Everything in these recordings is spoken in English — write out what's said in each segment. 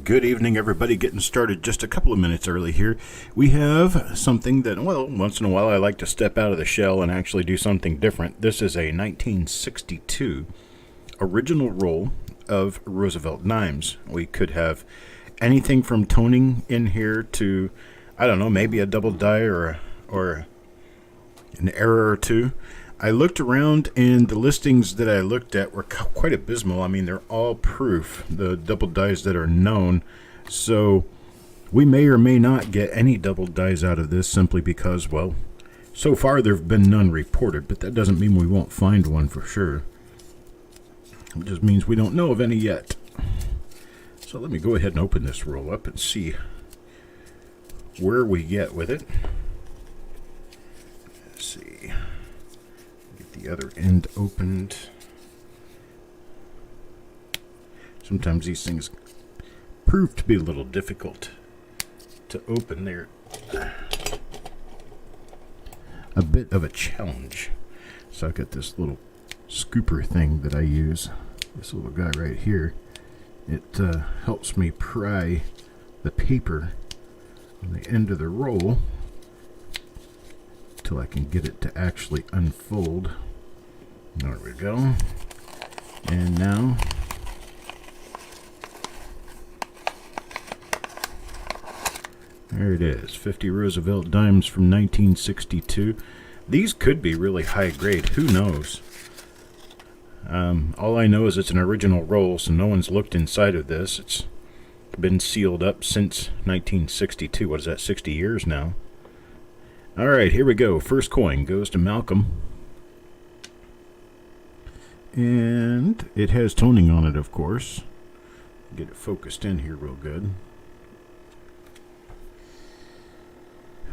Good evening, everybody. Getting started just a couple of minutes early here. We have something that, well, once in a while I like to step out of the shell and actually do something different. This is a 1962 original roll of Roosevelt dimes. We could have anything from toning in here to, I don't know, maybe a double die or an error or two. I looked around, and the listings that I looked at were quite abysmal. I mean, they're all proof, the double dies that are known. So we may or may not get any double dies out of this simply because, well, so far there have been none reported, but that doesn't mean we won't find one for sure. It just means we don't know of any yet. So let me go ahead and open this roll up and see where we get with it. Let's see. The other end opened. Sometimes these things prove to be a little difficult to open. They're a bit of a challenge. So I've got this little scooper thing that I use. This little guy right here. It helps me pry the paper on the end of the roll till I can get it to actually unfold. There we go. And now there it is, 50 Roosevelt dimes from 1962. These could be really high grade, who knows? All I know is it's an original roll, so no one's looked inside of this. It's been sealed up since 1962. What is that, 60 years now? Alright, here we go. First coin goes to Malcolm. And it has toning on it, of course. Get it focused in here real good.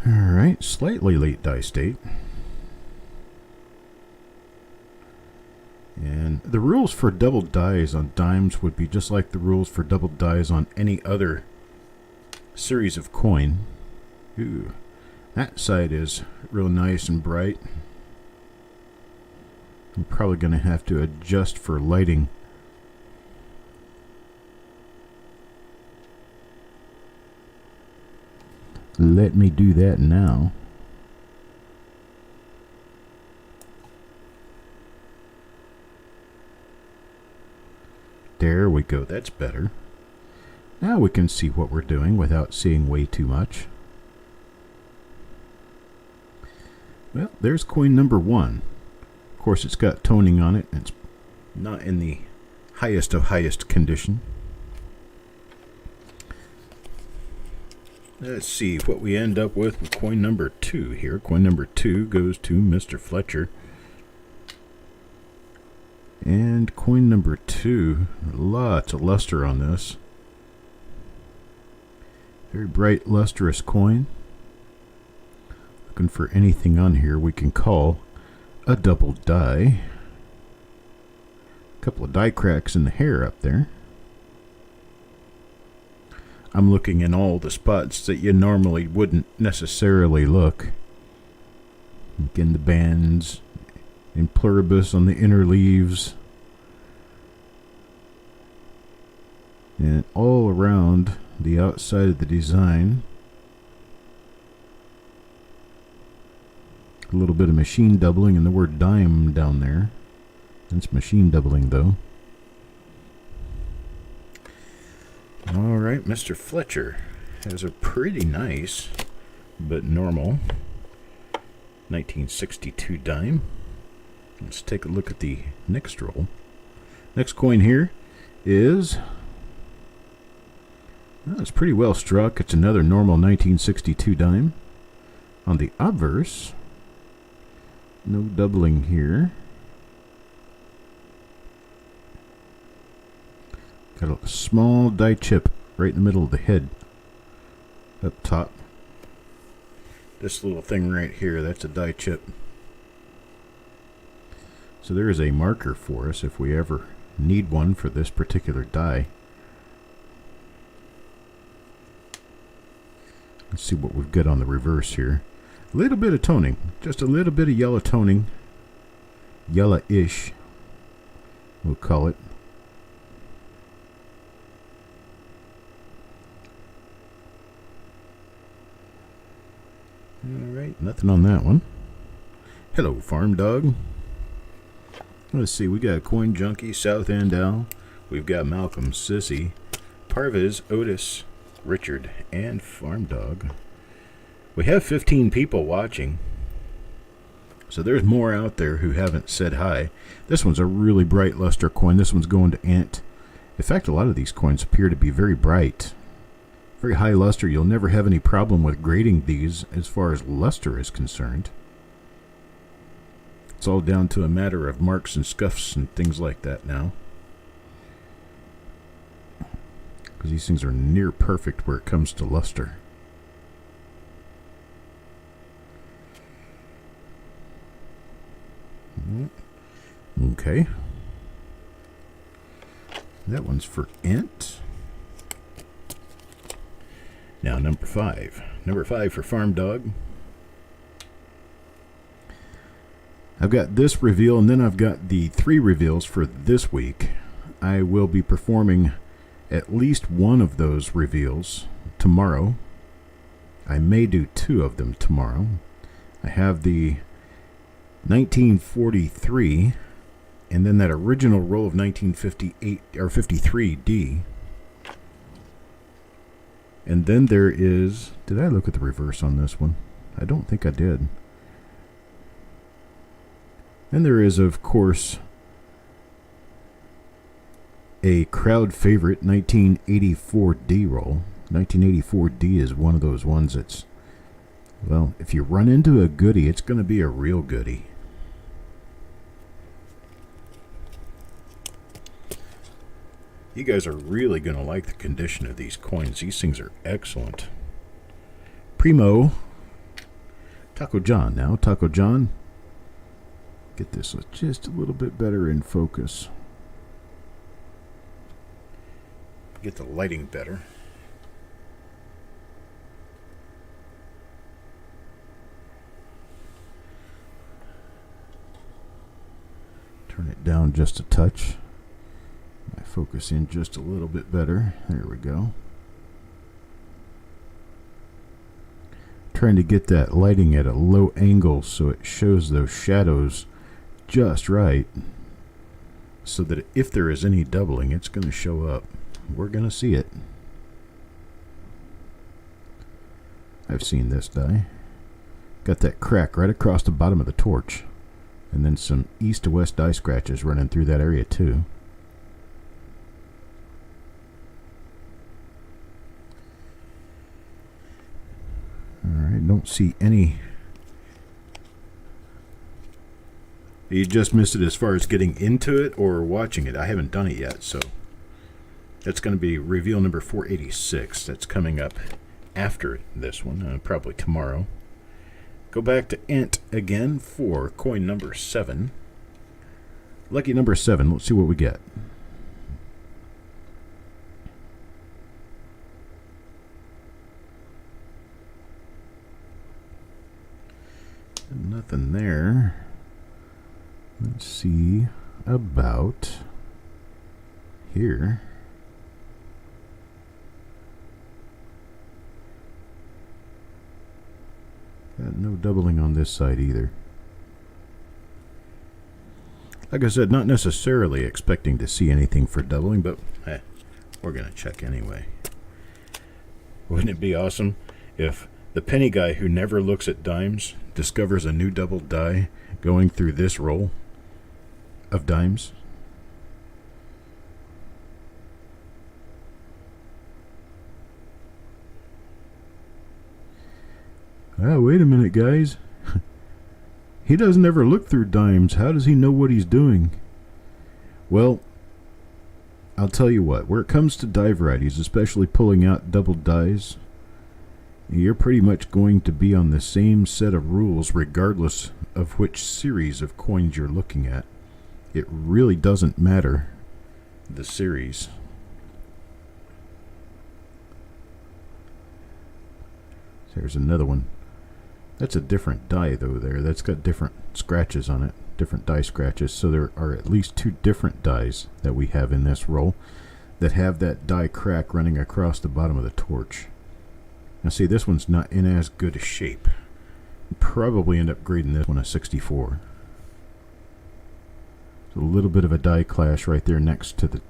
Alright, slightly late die state. And the rules for double dies on dimes would be just like the rules for double dies on any other series of coin. Ooh. That side is real nice and bright. I'm probably going to have to adjust for lighting. Let me do that now. There we go. That's better. Now we can see what we're doing without seeing way too much. Well, there's coin number 1. Of course, it's got toning on it. It's not in the highest of highest condition. Let's see what we end up with coin number 2 here. Coin number 2 goes to Mr. Fletcher. And coin number 2, lots of luster on this. Very bright, lustrous coin. Looking for anything on here we can call a double die. A couple of die cracks in the hair up there. I'm looking in all the spots that you normally wouldn't necessarily look. In the bands, in pluribus on the inner leaves, and all around the outside of the design. A little bit of machine doubling and the word dime down there. It's machine doubling though. Alright, Mr. Fletcher has a pretty nice but normal 1962 dime. Let's take a look at the next roll. Next coin here is, well, it's pretty well struck. It's another normal 1962 dime. On the obverse, no doubling here. Got a small die chip right in the middle of the head up top. This little thing right here, that's a die chip. So there is a marker for us if we ever need one for this particular die. Let's see what we've got on the reverse here. A little bit of toning, just a little bit of yellow toning. Yellowish, we'll call it. Nothing on that one. Hello, Farm Dog. Let's see, we got Coin Junkie, South End Al. We've got Malcolm, Sissy, Parviz, Otis, Richard, and Farm Dog. We have 15 people watching. So there's more out there who haven't said hi. This one's a really bright luster coin. This one's going to Ant. In fact, a lot of these coins appear to be very bright. Very high luster. You'll never have any problem with grading these as far as luster is concerned. It's all down to a matter of marks and scuffs and things like that now. Because these things are near perfect where it comes to luster. Okay. That one's for Int. Now number 5. Number 5 for Farm Dog. I've got this reveal, and then I've got the 3 reveals for this week. I will be performing at least one of those reveals tomorrow. I may do 2 of them tomorrow. I have the 1943, and then that original roll of 1958 or 53D. And then there is, did I look at the reverse on this one? I don't think I did. And there is, of course, a crowd favorite 1984D roll. 1984D is one of those ones that's, well, if you run into a goodie, it's going to be a real goodie. You guys are really going to like the condition of these coins. These things are excellent. Primo. Taco John now. Taco John. Get this just a little bit better in focus. Get the lighting better. Turn it down just a touch. I focus in just a little bit better. There we go. Trying to get that lighting at a low angle so it shows those shadows just right, so that if there is any doubling, it's going to show up. We're going to see it. I've seen this die. Got that crack right across the bottom of the torch, and then some east to west die scratches running through that area too. Alright, don't see any. You just missed it as far as getting into it or watching it. I haven't done it yet, so that's going to be reveal number 486. That's coming up after this one, probably tomorrow. Go back to Int again for coin number 7. Lucky number 7. Let's see what we get. Nothing there. Let's see about here. Got no doubling on this side either. Like I said, not necessarily expecting to see anything for doubling, but we're going to check anyway. Wouldn't it be awesome if the penny guy who never looks at dimes discovers a new double die going through this roll of dimes? Oh, wait a minute, guys. He doesn't ever look through dimes. How does he know what he's doing? Well, I'll tell you what. Where it comes to die varieties, especially pulling out double dies, you're pretty much going to be on the same set of rules regardless of which series of coins you're looking at. It really doesn't matter the series. There's another one. That's a different die though there. That's got different scratches on it. Different die scratches. So there are at least 2 different dies that we have in this roll that have that die crack running across the bottom of the torch. Now see, this one's not in as good a shape Probably end up grading this one a 64. So a little bit of a die clash right there next to the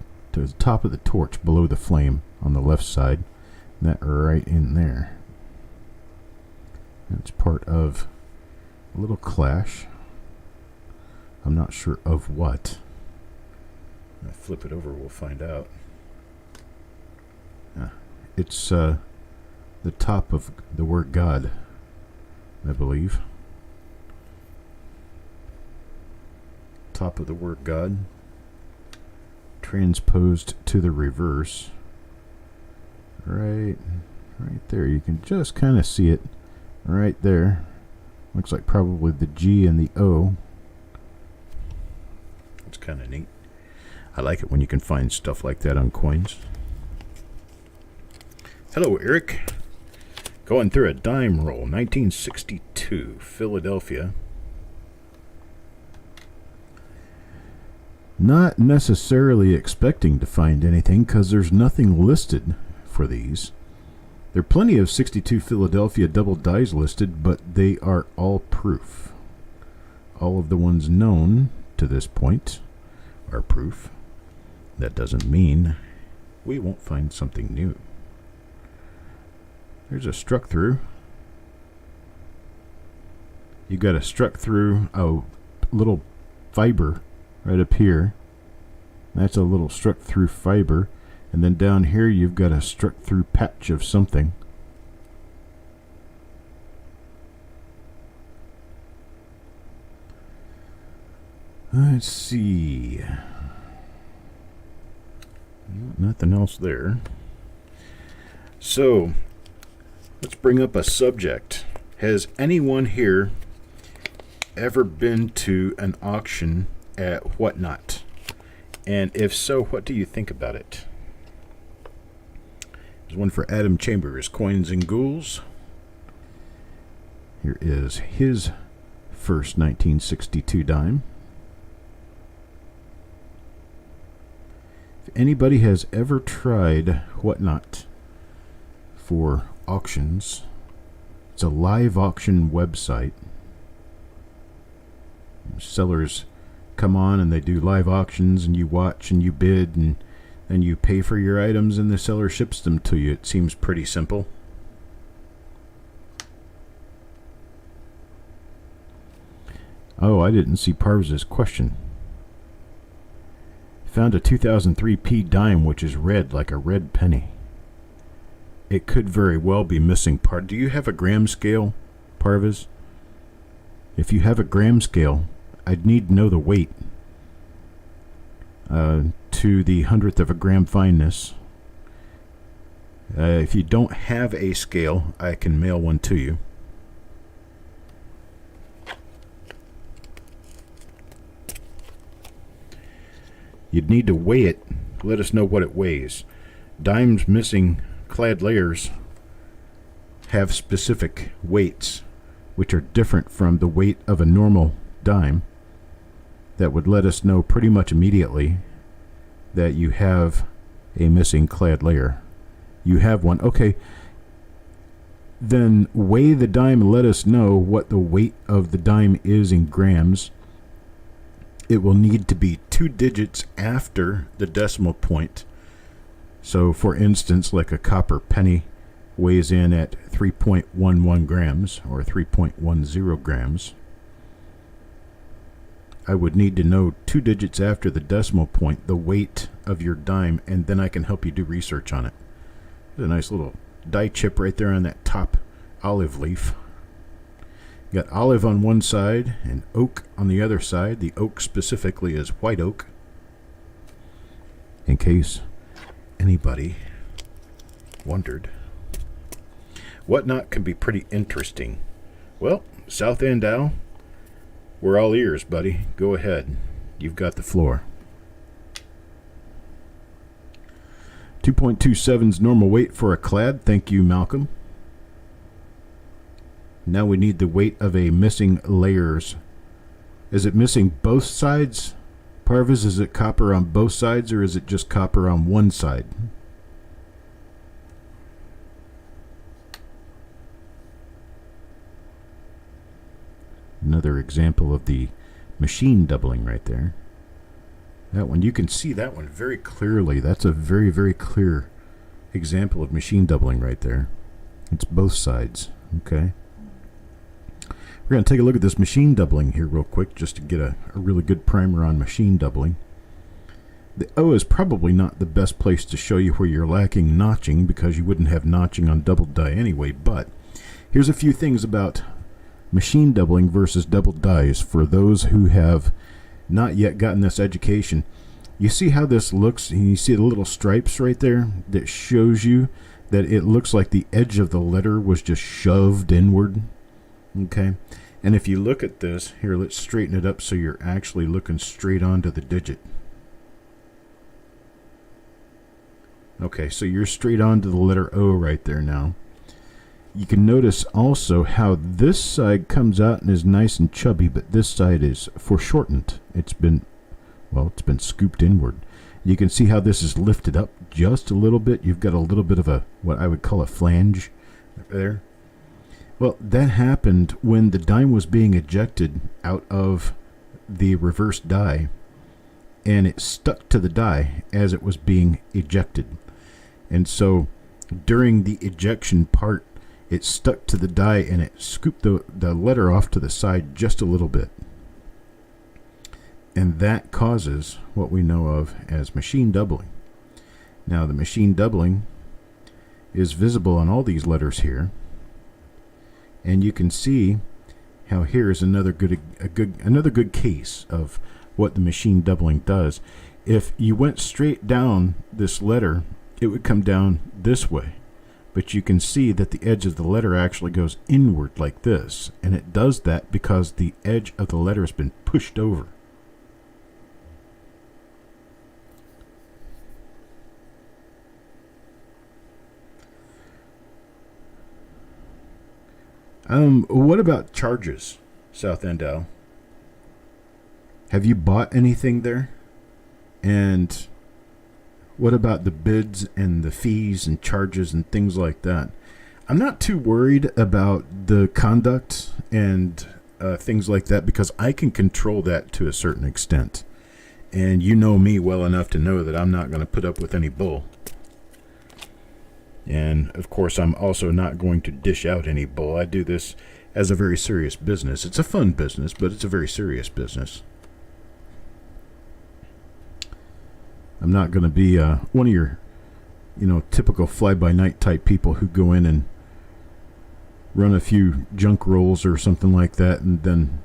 top of the torch below the flame on the left side. That right in there. That's part of a little clash. I'm not sure of what. If I flip it over, we'll find out. It's the top of the word God, I believe. Top of the word God transposed to the reverse. Right there. You can just kind of see it right there. Looks like probably the G and the O. It's kind of neat. I like it when you can find stuff like that on coins. Hello, Eric. Going through a dime roll, 1962, Philadelphia. Not necessarily expecting to find anything because there's nothing listed for these. There are plenty of 62 Philadelphia double dies listed, but they are all proof. All of the ones known to this point are proof. That doesn't mean we won't find something new. There's a struck through. You got a struck through a little fiber right up here. That's a little struck through fiber. And then down here you've got a struck through patch of something. Let's see. Nothing else there. So, let's bring up a subject. Has anyone here ever been to an auction at Whatnot? And if so, what do you think about it? There's one for Adam Chambers, Coins and Ghouls. Here is his first 1962 dime. If anybody has ever tried Whatnot for auctions, it's a live auction website. Sellers come on and they do live auctions, and you watch and you bid, and then you pay for your items and the seller ships them to you. It seems pretty simple. Oh, I didn't see Parv's question. Found a 2003 P dime which is red like a red penny. It could very well be missing part. Do you have a gram scale, Parvis? If you have a gram scale, I'd need to know the weight to the 100th of a gram fineness. If you don't have a scale, I can mail one to you. You'd need to weigh it. Let us know what it weighs. Dimes missing clad layers have specific weights, which are different from the weight of a normal dime. That would let us know pretty much immediately that you have a missing clad layer. You have one. Okay. Then weigh the dime and let us know what the weight of the dime is in grams. It will need to be 2 digits after the decimal point. So, for instance, like a copper penny weighs in at 3.11 grams or 3.10 grams. I would need to know 2 digits after the decimal point, the weight of your dime, and then I can help you do research on it. There's a nice little die chip right there on that top olive leaf. You got olive on one side and oak on the other side. The oak specifically is white oak. In case anybody wondered. Whatnot can be pretty interesting. Well, South End Al, we're all ears, buddy. Go ahead. You've got the floor. 2.27's normal weight for a clad. Thank you, Malcolm. Now we need the weight of a missing layers. Is it missing both sides? Parvis, is it copper on both sides, or is it just copper on one side? another example of the machine doubling right there. That one, you can see that one very clearly. That's a very, very clear example of machine doubling right there. It's both sides, okay? We're going to take a look at this machine doubling here real quick just to get a really good primer on machine doubling. The O is probably not the best place to show you where you're lacking notching, because you wouldn't have notching on doubled die anyway, but here's a few things about machine doubling versus doubled dies for those who have not yet gotten this education. You see how this looks, and you see the little stripes right there that shows you that it looks like the edge of the letter was just shoved inward. Okay, and if you look at this here, let's straighten it up so you're actually looking straight onto the digit. Okay, so you're straight onto the letter O right there now. You can notice also how this side comes out and is nice and chubby, but this side is foreshortened. It's been scooped inward. You can see how this is lifted up just a little bit. You've got a little bit of a, what I would call a flange there. Well, that happened when the dime was being ejected out of the reverse die, and it stuck to the die as it was being ejected. And so during the ejection part, it stuck to the die and it scooped the letter off to the side just a little bit. And that causes what we know of as machine doubling. Now, the machine doubling is visible on all these letters here. And you can see how here is another good case of what the machine doubling does. If you went straight down this letter, it would come down this way. But you can see that the edge of the letter actually goes inward like this. And it does that because the edge of the letter has been pushed over. What about charges, South End Al? Have you bought anything there? And what about the bids and the fees and charges and things like that? I'm not too worried about the conduct and things like that, because I can control that to a certain extent. And you know me well enough to know that I'm not going to put up with any bull. And, of course, I'm also not going to dish out any bull. I do this as a very serious business. It's a fun business, but it's a very serious business. I'm not going to be one of your, typical fly-by-night type people who go in and run a few junk rolls or something like that and then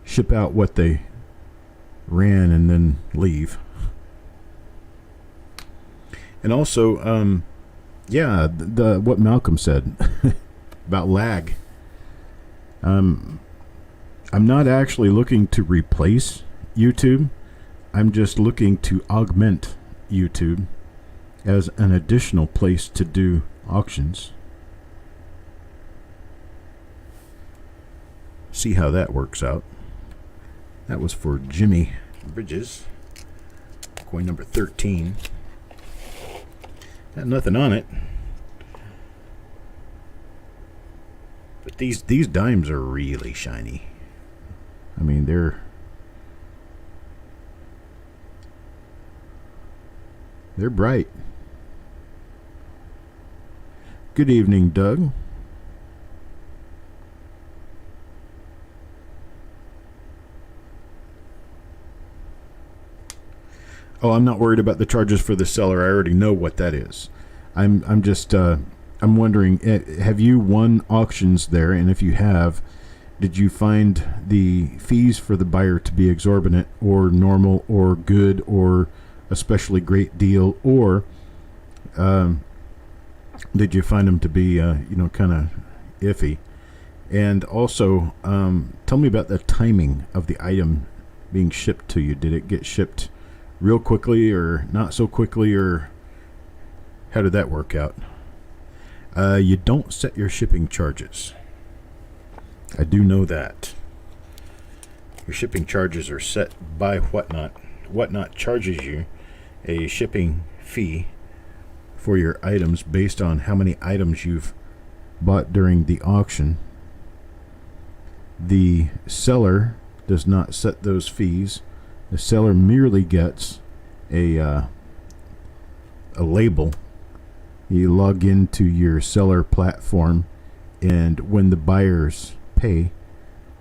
ship out what they ran and then leave. And also, what Malcolm said about lag. I'm not actually looking to replace YouTube. I'm just looking to augment YouTube as an additional place to do auctions. See how that works out. That was for Jimmy Bridges. Coin number 13. Got nothing on it. But these dimes are really shiny. I mean, they're bright. Good evening, Doug. Oh, I'm not worried about the charges for the seller. I already know what that is. I'm wondering, have you won auctions there? And if you have, did you find the fees for the buyer to be exorbitant or normal or good or especially great deal, or did you find them to be, kind of iffy? And also, tell me about the timing of the item being shipped to you. Did it get shipped real quickly or not so quickly, or how did that work out? You don't set your shipping charges. I do know that. Your shipping charges are set by Whatnot. Whatnot charges you a shipping fee for your items based on how many items you've bought during the auction. The seller does not set those fees. The seller merely gets a label. You log into your seller platform, and when the buyers pay,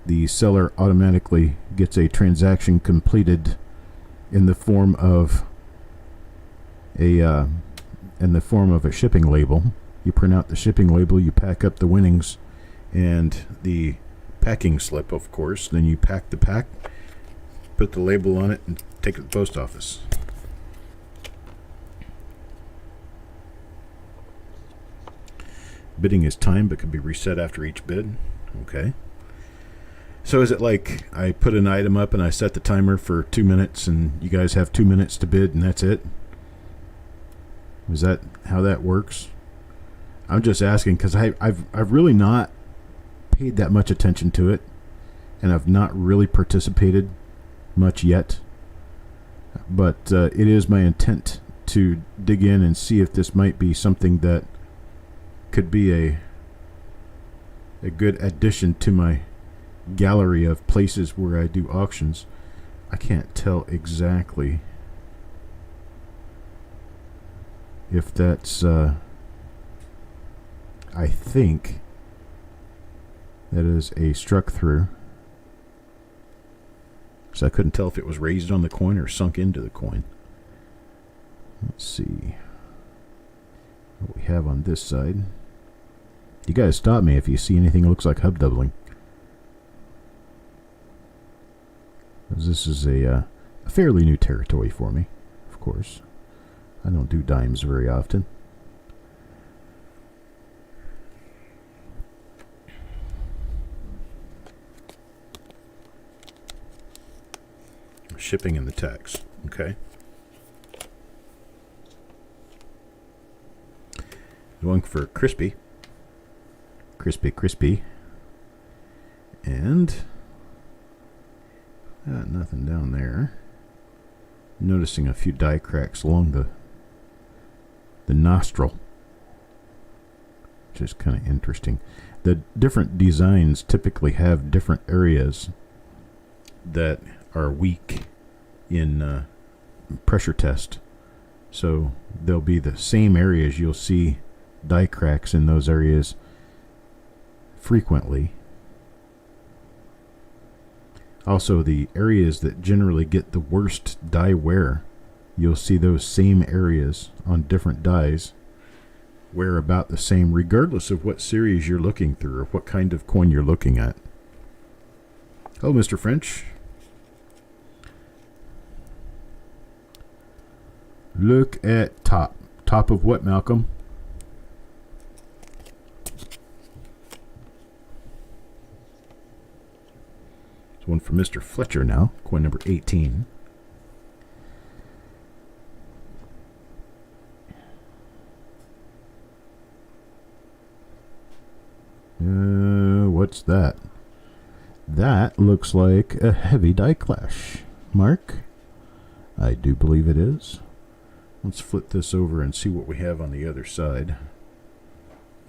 the seller automatically gets a transaction completed in the form of a shipping label. You print out the shipping label, you pack up the winnings and the packing slip, of course. Then you pack the pack, put the label on it, and take it to the post office. Bidding is timed, but can be reset after each bid. Okay. So is it like I put an item up and I set the timer for 2 minutes and you guys have 2 minutes to bid and that's it? Is that how that works? I'm just asking because I've really not paid that much attention to it, and I've not really participated much yet. But it is my intent to dig in and see if this might be something that could be a good addition to my gallery of places where I do auctions. I can't tell exactly if that's I think that is a struck through, so I couldn't tell if it was raised on the coin or sunk into the coin. Let's see what we have on this side. You guys stop me if you see anything that looks like hub doubling, this is a fairly new territory for me. Of course, I don't do dimes very often. Shipping and the tax. Okay. Going for crispy. Crispy. And nothing down there. Noticing a few die cracks along the nostril, which is kind of interesting. The different designs typically have different areas that are weak in pressure test. So there'll be the same areas, you'll see die cracks in those areas frequently. Also, the areas that generally get the worst die wear, you'll see those same areas on different dies wear about the same, regardless of what series you're looking through or what kind of coin you're looking at. Oh, Mr. French. Look at top. Top of what, Malcolm? It's one for Mr. Fletcher now. Coin number 18. What's that? That looks like a heavy die clash. Mark? I do believe it is. Let's flip this over and see what we have on the other side.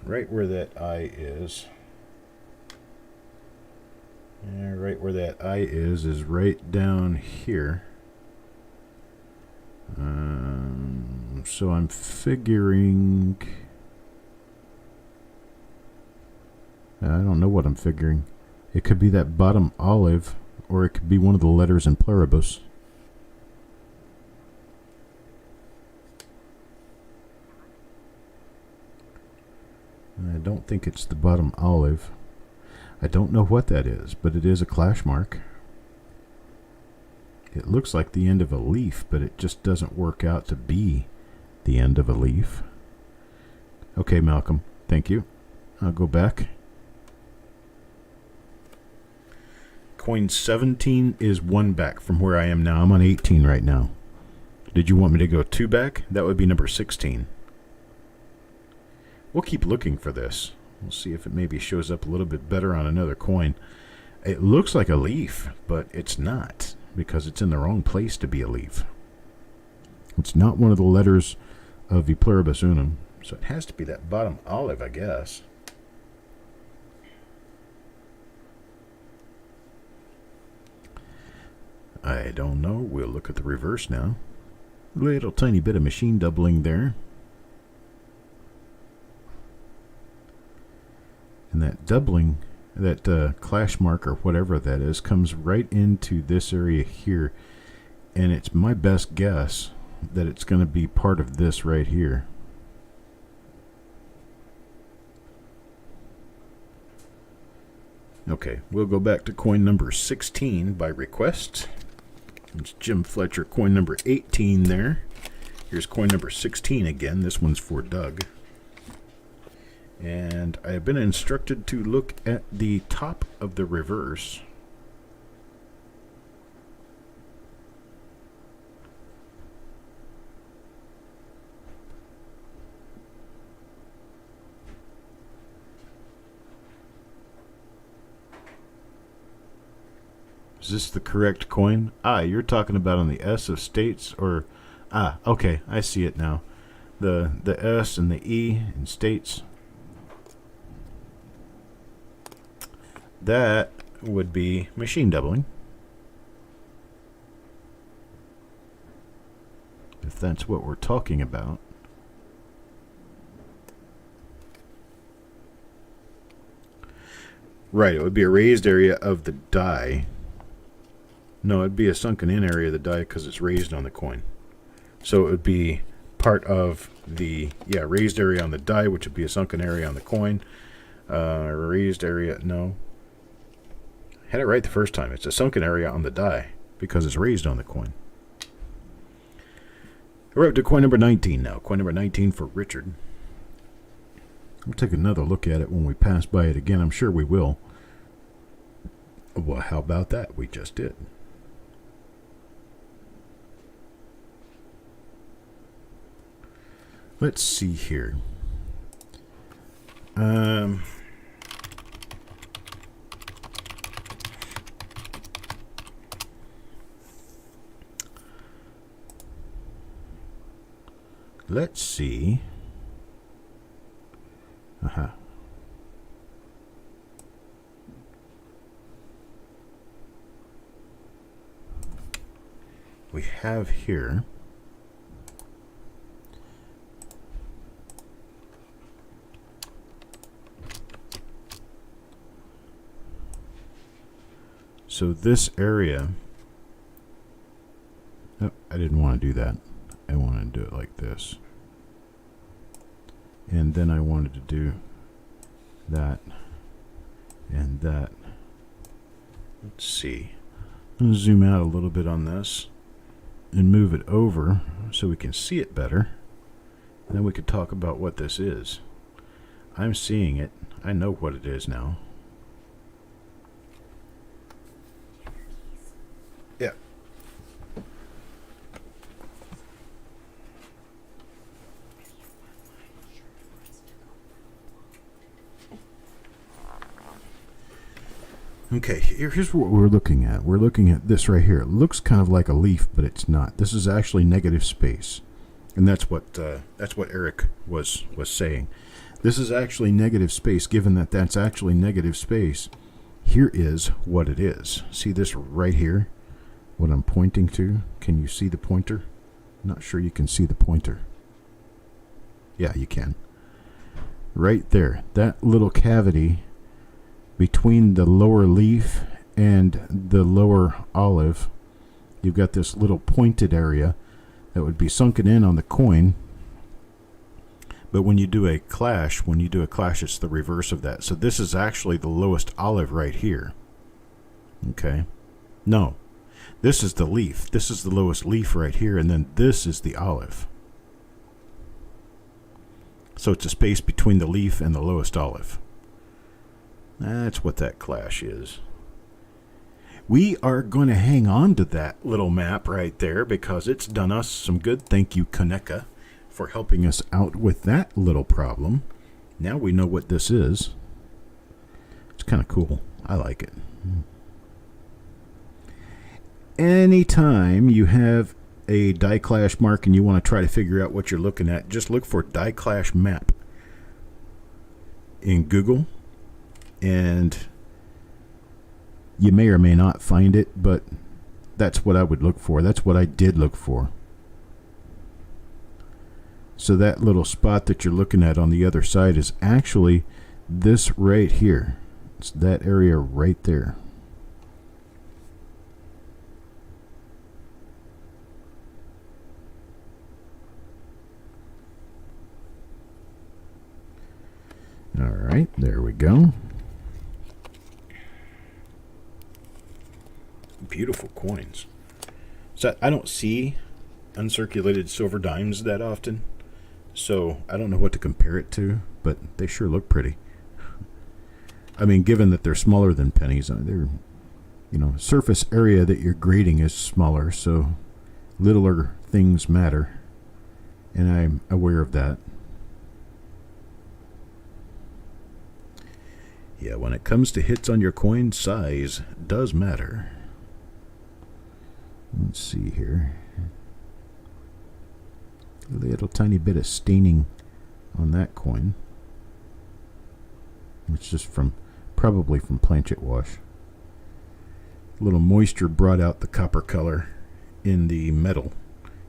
Right where that eye is. Yeah, right where that eye is right down here. So I'm figuring... I don't know what I'm figuring. It could be that bottom olive, or it could be one of the letters in pluribus. I don't think it's the bottom olive. I don't know what that is, but it is a clash mark. It looks like the end of a leaf, but it just doesn't work out to be the end of a leaf. Okay, Malcolm, thank you. I'll go back. Coin 17 is 1 back from where I am now. I'm on 18 right now. Did you want me to go 2 back? That would be number 16. We'll keep looking for this. We'll see if it maybe shows up a little bit better on another coin. It looks like a leaf, but it's not, because it's in the wrong place to be a leaf. It's not one of the letters of the pluribus unum, so it has to be that bottom olive, I guess. I don't know. We'll look at the reverse now. Little tiny bit of machine doubling there. And that doubling, that clash mark or whatever that is, comes right into this area here. And it's my best guess that it's going to be part of this right here. Okay, we'll go back to coin number 16 by request. It's Jim Fletcher, coin number 18 there. Here's coin number 16 again. This one's for Doug. And I've been instructed to look at the top of the reverse. Is this the correct coin? Ah, you're talking about on the S of states, or okay, I see it now. The S and the E in states. That would be machine doubling. If that's what we're talking about. Right, it would be a raised area of the die. No, it'd be a sunken in area of the die because it's raised on the coin. So it would be part of the, raised area on the die, which would be a sunken area on the coin. Raised area, no. Had it right the first time. It's a sunken area on the die because it's raised on the coin. We're up to coin number 19 now. Coin number 19 for Richard. We'll take another look at it when we pass by it again. I'm sure we will. Well, how about that? We just did. Let's see here. Let's see. We have here so this area, oh, I didn't want to do that. I wanted to do it like this. And then I wanted to do that and that. Let's see. I'm going to zoom out a little bit on this and move it over so we can see it better. And then we could talk about what this is. I'm seeing it. I know what it is now. Yeah. Okay, here's what we're looking at. We're looking at this right here. It looks kind of like a leaf, but it's not. This is actually negative space, and that's what Eric was saying. This is actually negative space. Given that that's actually negative space, here is what it is. See this right here? What I'm pointing to? Can you see the pointer? I'm not sure you can see the pointer. Yeah, you can. Right there, that little cavity between the lower leaf and the lower olive, you've got this little pointed area that would be sunken in on the coin. But when you do a clash, it's the reverse of that. So this is actually the lowest olive right here. Okay. No, this is the leaf. This is the lowest leaf right here, and then this is the olive. So it's a space between the leaf and the lowest olive. That's what that clash is. We are going to hang on to that little map right there because it's done us some good. Thank you, Kaneka, for helping us out with that little problem. Now we know what this is. It's kind of cool. I like it. Anytime you have a die clash mark and you want to try to figure out what you're looking at, just look for die clash map in Google. And you may or may not find it, but That's what I would look for. That's what I did look for. So that little spot that you're looking at on the other side is actually this right here. It's that area right there. All right, there we go. Beautiful coins. So I don't see uncirculated silver dimes that often, so I don't know what to compare it to, but they sure look pretty. I mean, given that they're smaller than pennies, they're, surface area that you're grading is smaller, so littler things matter, and I'm aware of that. Yeah, when it comes to hits on your coin, size does matter. Let's see here. A little tiny bit of staining on that coin. It's just probably from planchet wash. A little moisture brought out the copper color in the metal.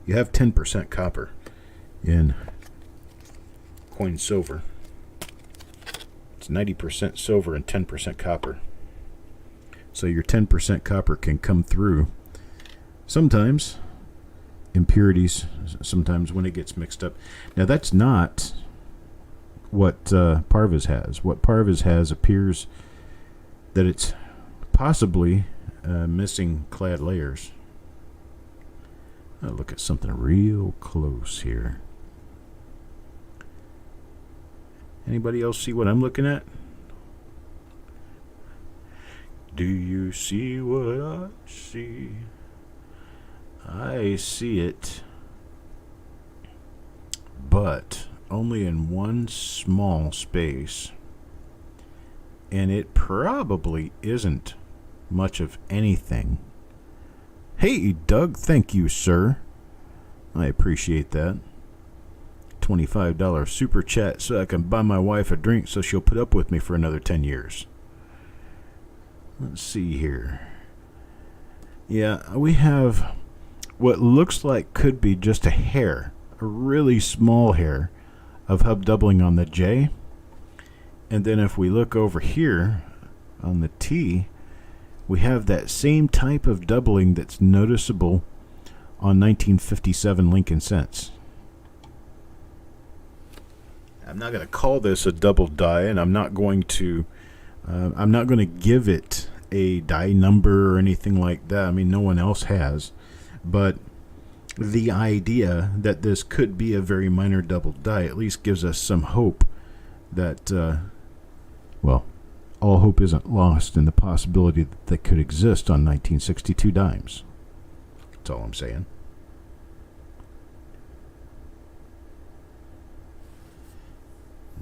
You have 10% copper in coin silver. It's 90% silver and 10% copper. So your 10% copper can come through. Sometimes impurities, sometimes when it gets mixed up. Now that's not what Parvis has. What Parvis has appears that it's possibly missing clad layers. I'll look at something real close here. Anybody else see what I'm looking at? Do you see what I see? I see it, but only in one small space. And it probably isn't much of anything. Hey, Doug, thank you, sir. I appreciate that. $25 super chat so I can buy my wife a drink so she'll put up with me for another 10 years. Let's see here. Yeah, we have what looks like could be just a hair, a really small hair of hub doubling on the J. And then if we look over here on the T, we have that same type of doubling that's noticeable on 1957 Lincoln cents. I'm not going to call this a double die, and I'm not going to give it a die number or anything like that. I mean, no one else has. But the idea that this could be a very minor double die at least gives us some hope that, all hope isn't lost in the possibility that could exist on 1962 dimes. That's all I'm saying.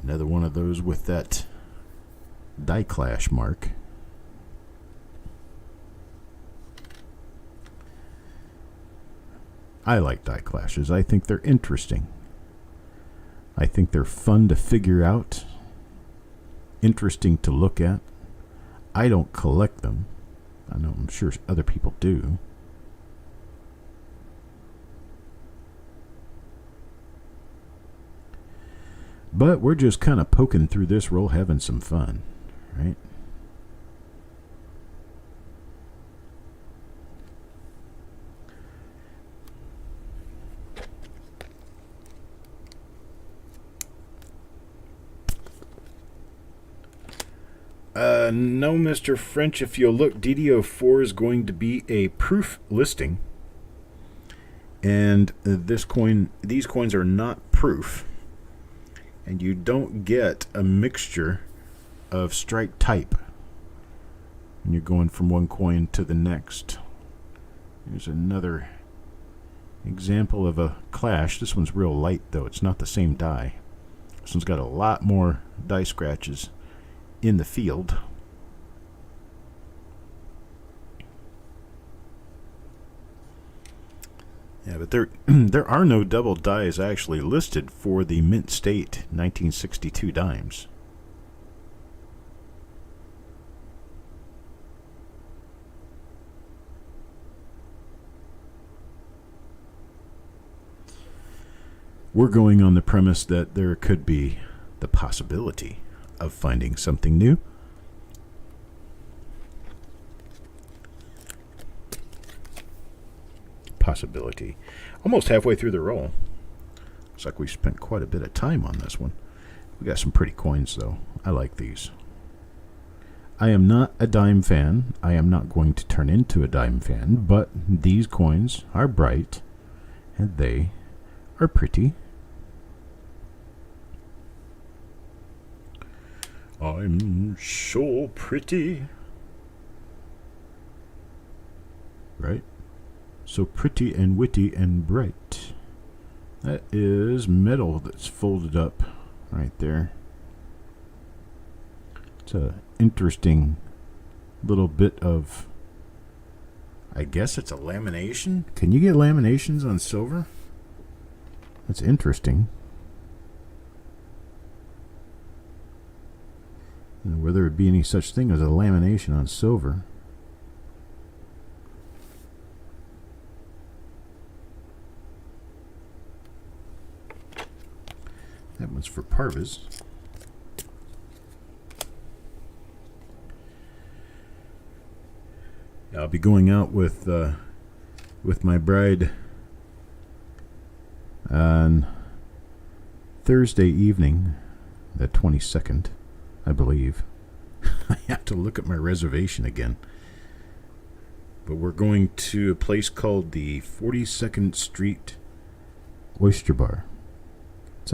Another one of those with that die clash mark. I like die clashes. I think they're interesting. I think they're fun to figure out, interesting to look at. I don't collect them. I know I'm sure other people do. But we're just kind of poking through this roll, having some fun, right? No, Mr. French, if you'll look, DDO4 is going to be a proof listing. And these coins are not proof. And you don't get a mixture of strike type when you're going from one coin to the next. Here's another example of a clash. This one's real light, though. It's not the same die. This one's got a lot more die scratches in the field. Yeah, but there are no double dies actually listed for the Mint State 1962 dimes. we're going on the premise that there could be the possibility of finding something new. Possibility. Almost halfway through the roll. Looks like we spent quite a bit of time on this one. We got some pretty coins, though. I like these. I am not a dime fan. I am not going to turn into a dime fan, but these coins are bright, and they are pretty. I'm so pretty. Right? So pretty and witty and bright. That is metal that's folded up right there. It's a interesting little bit of, I guess it's a lamination. Can you get laminations on silver? That's interesting. And whether it be any such thing as a lamination on silver. That one's for Parvis. I'll be going out with my bride on Thursday evening, the 22nd, I believe. I have to look at my reservation again. But we're going to a place called the 42nd Street Oyster Bar. It's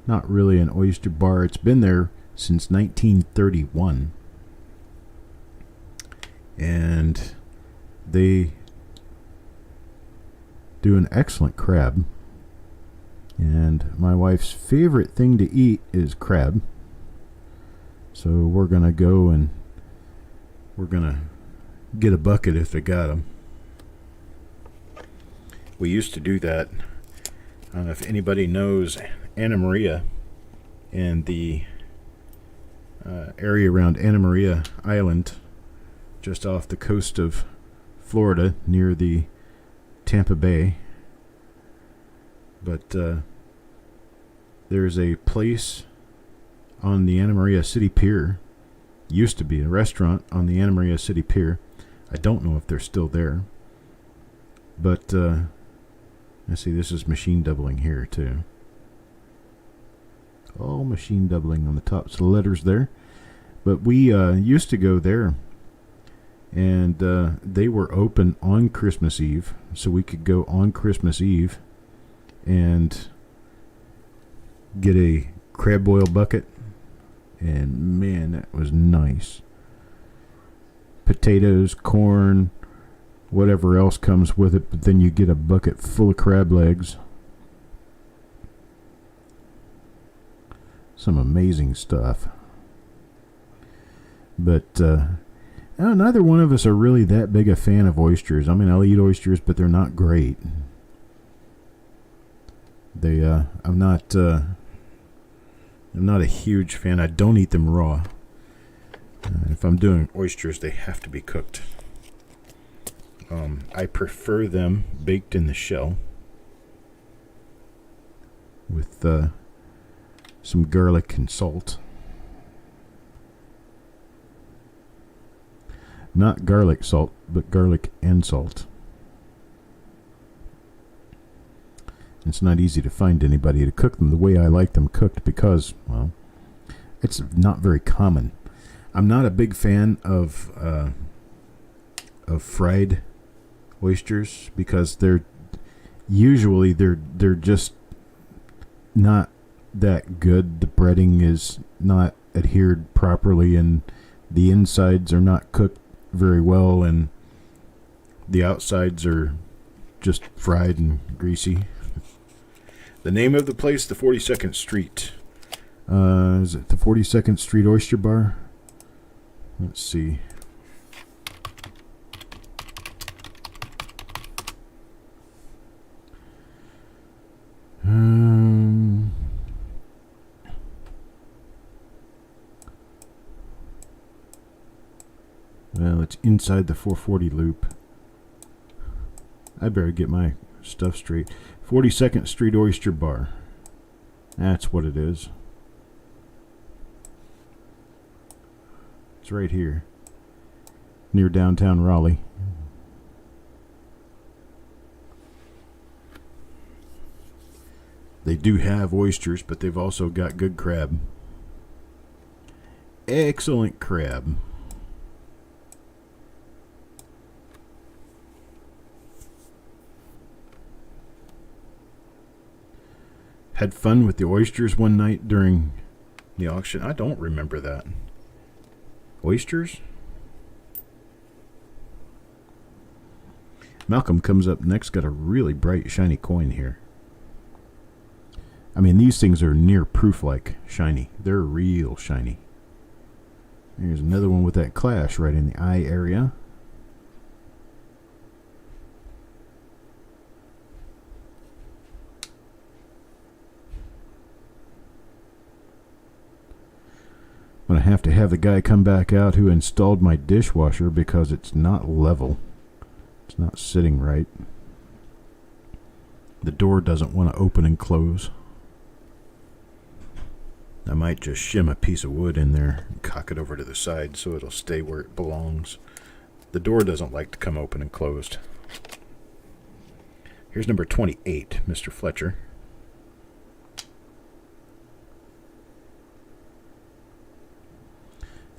not really an oyster bar. It's been there since 1931. And they do an excellent crab. And my wife's favorite thing to eat is crab. So we're going to go and we're going to get a bucket if they got them. We used to do that. I don't know if anybody knows Anna Maria and the area around Anna Maria Island, just off the coast of Florida near the Tampa Bay. But there's a place on the Anna Maria City Pier. Used to be a restaurant on the Anna Maria City Pier. I don't know if they're still there. But let's see, this is machine doubling here too. All machine doubling on the tops of the letters there. But we used to go there. And they were open on Christmas Eve. So we could go on Christmas Eve and get a crab boil bucket. And man, that was nice. Potatoes, corn, whatever else comes with it. But then you get a bucket full of crab legs. Some amazing stuff. But neither one of us are really that big a fan of oysters. I mean, I'll eat oysters, but they're not great. I'm not a huge fan. I don't eat them raw. If I'm doing oysters, they have to be cooked. I prefer them baked in the shell with some garlic and salt. Not garlic salt, but garlic and salt. It's not easy to find anybody to cook them the way I like them cooked because, well, it's not very common. I'm not a big fan of fried oysters because they're just not that good. The breading is not adhered properly, and the insides are not cooked very well, and the outsides are just fried and greasy. The name of the place, the 42nd Street. Is it the 42nd Street Oyster Bar? Let's see. Well, it's inside the 440 loop. I better get my stuff straight. 42nd Street Oyster Bar. That's what it is. It's right here, near downtown Raleigh. They do have oysters, but they've also got good crab. Excellent crab. Had fun with the oysters one night during the auction. I don't remember that. Oysters? Malcolm comes up next, got a really bright, shiny coin here. I mean, these things are near proof-like shiny. They're real shiny. Here's another one with that clash right in the eye area. I'm going to have the guy come back out who installed my dishwasher because it's not level. It's not sitting right. The door doesn't want to open and close. I might just shim a piece of wood in there and cock it over to the side so it'll stay where it belongs. The door doesn't like to come open and closed. Here's number 28, Mr. Fletcher.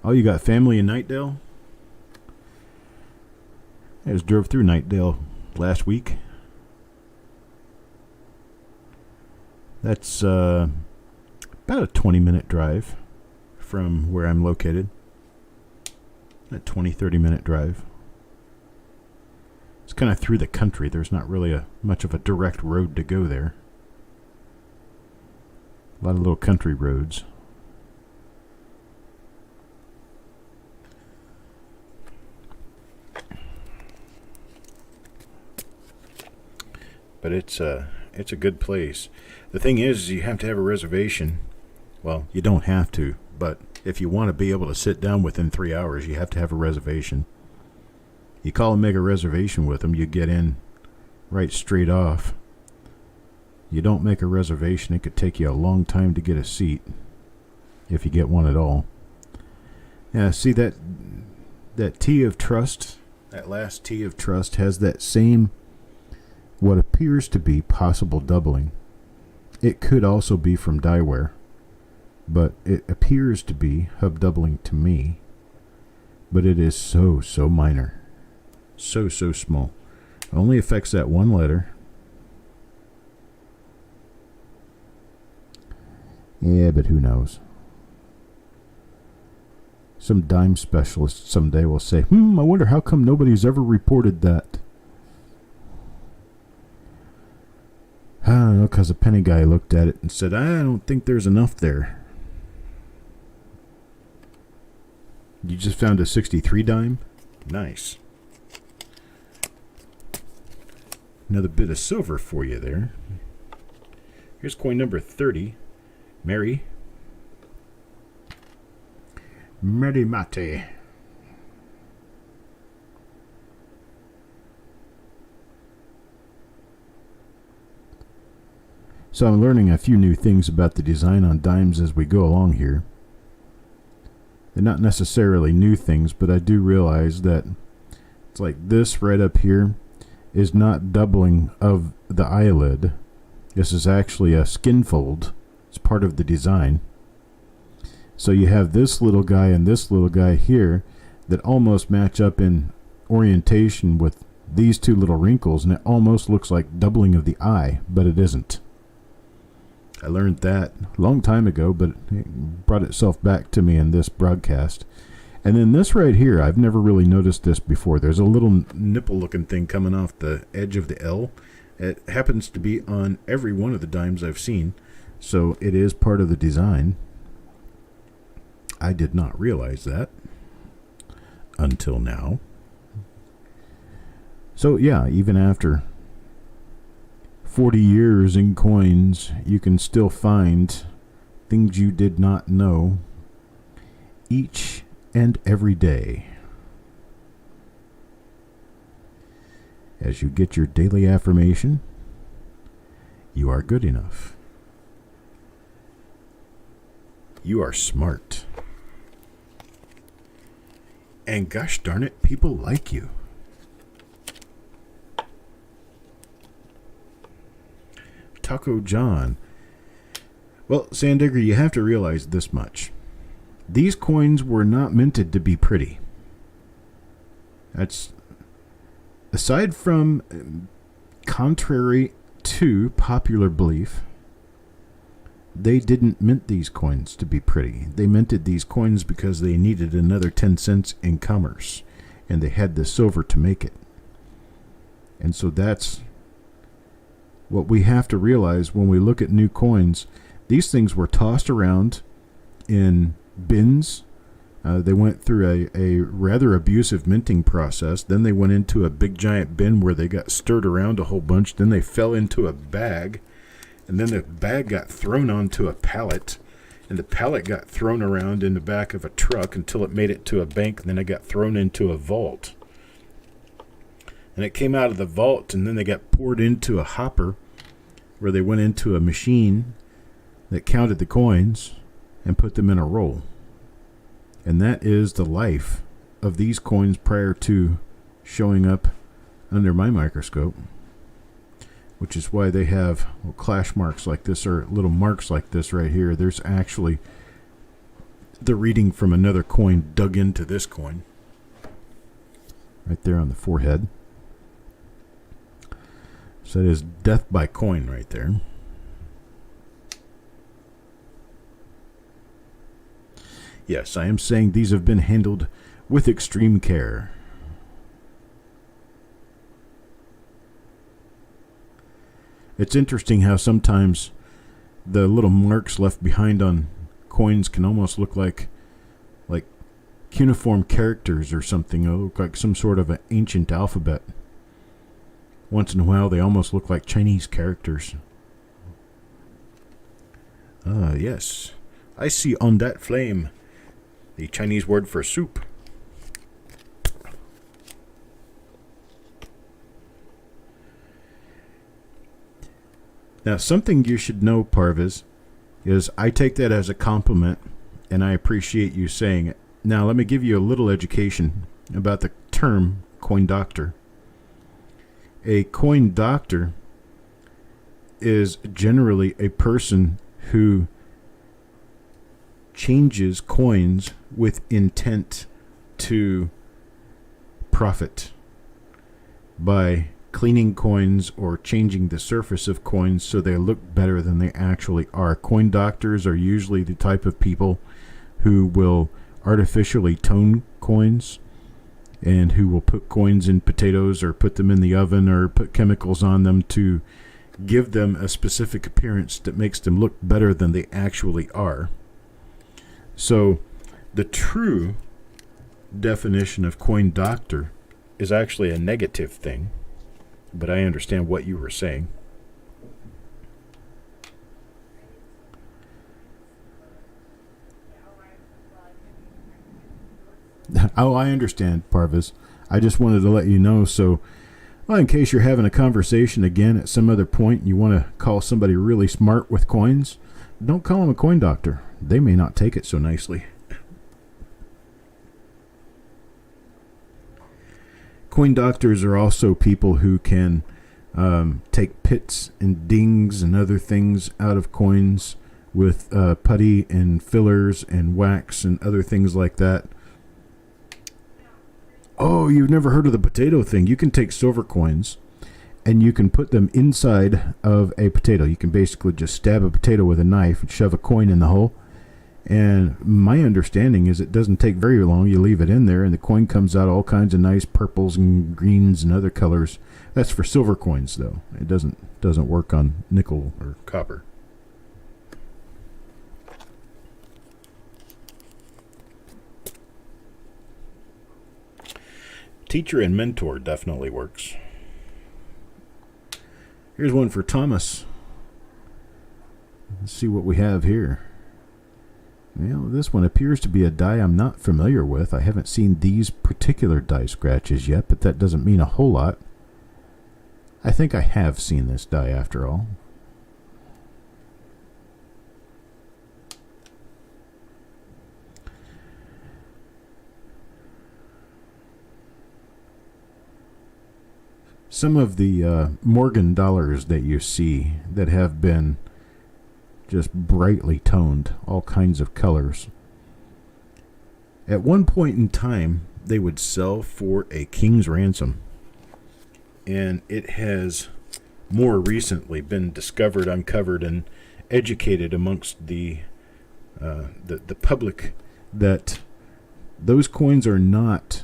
Oh, you got family in Nightdale? I just drove through Nightdale last week. That's about a 20-minute drive from where I'm located. A 20-30 minute drive. It's kind of through the country. There's not really much of a direct road to go there. A lot of little country roads. But it's a good place. The thing is you have to have a reservation. Well, you don't have to, but if you want to be able to sit down within 3 hours, you have to have a reservation. You call and make a reservation with them, you get in right straight off. You don't make a reservation, it could take you a long time to get a seat, if you get one at all. Yeah, see that T of Trust, that last T of Trust has that same, what appears to be possible doubling. It could also be from dieware, but it appears to be hub doubling to me. But it is so minor. So small. It only affects that one letter. Yeah, but who knows? Some dime specialist someday will say, I wonder how come nobody's ever reported that. I don't know, because a penny guy looked at it and said, I don't think there's enough there. You just found a 63 dime? Nice. Another bit of silver for you there. Here's coin number 30. Mary. Mary Mate. So I'm learning a few new things about the design on dimes as we go along here. They're not necessarily new things, but I do realize that it's like this right up here is not doubling of the eyelid. This is actually a skin fold. It's part of the design. So you have this little guy and this little guy here that almost match up in orientation with these two little wrinkles, and it almost looks like doubling of the eye, but it isn't. I learned that a long time ago, but it brought itself back to me in this broadcast. And then this right here, I've never really noticed this before. There's a little nipple-looking thing coming off the edge of the L. It happens to be on every one of the dimes I've seen, so it is part of the design. I did not realize that until now. So yeah, even after 40 years in coins, you can still find things you did not know each and every day. As you get your daily affirmation, you are good enough. You are smart. And gosh darn it, people like you. Taco John. Well, Sandigger, you have to realize this much. These coins were not minted to be pretty. That's aside from contrary to popular belief, they didn't mint these coins to be pretty. They minted these coins because they needed another 10 cents in commerce, and they had the silver to make it. And so that's what we have to realize when we look at new coins. These things were tossed around in bins. They went through a rather abusive minting process. Then they went into a big giant bin where they got stirred around a whole bunch. Then they fell into a bag. And then the bag got thrown onto a pallet. And the pallet got thrown around in the back of a truck until it made it to a bank. And then it got thrown into a vault. And it came out of the vault, and then they got poured into a hopper where they went into a machine that counted the coins and put them in a roll. And that is the life of these coins prior to showing up under my microscope, which is why they have clash marks like this, or little marks like this right here. There's actually the reading from another coin dug into this coin right there on the forehead. So that is death by coin right there. Yes, I am saying these have been handled with extreme care. It's interesting how sometimes the little marks left behind on coins can almost look like cuneiform characters or something. They look like some sort of an ancient alphabet. Once in a while, they almost look like Chinese characters. Yes. I see on that flame the Chinese word for soup. Now, something you should know, Parvis, is I take that as a compliment, and I appreciate you saying it. Now, let me give you a little education about the term coin doctor. A coin doctor is generally a person who changes coins with intent to profit by cleaning coins or changing the surface of coins so they look better than they actually are. Coin doctors are usually the type of people who will artificially tone coins and who will put coins in potatoes or put them in the oven or put chemicals on them to give them a specific appearance that makes them look better than they actually are. So the true definition of coin doctor is actually a negative thing, but I understand what you were saying. Oh, I understand, Parvis. I just wanted to let you know, so well, in case you're having a conversation again at some other point and you want to call somebody really smart with coins, don't call them a coin doctor. They may not take it so nicely. Coin doctors are also people who can take pits and dings and other things out of coins with putty and fillers and wax and other things like that. Oh, you've never heard of the potato thing? You can take silver coins and you can put them inside of a potato. You can basically just stab a potato with a knife and shove a coin in the hole. And my understanding is it doesn't take very long. You leave it in there and the coin comes out all kinds of nice purples and greens and other colors. That's for silver coins, though. It doesn't work on nickel or copper. Teacher and mentor definitely works. Here's one for Thomas. Let's see what we have here. Well, this one appears to be a die I'm not familiar with. I haven't seen these particular die scratches yet, but that doesn't mean a whole lot. I think I have seen this die after all. some of the Morgan dollars that you see that have been just brightly toned, all kinds of colors. At one point in time, they would sell for a king's ransom. And it has more recently been discovered, uncovered, and educated amongst the public that those coins are not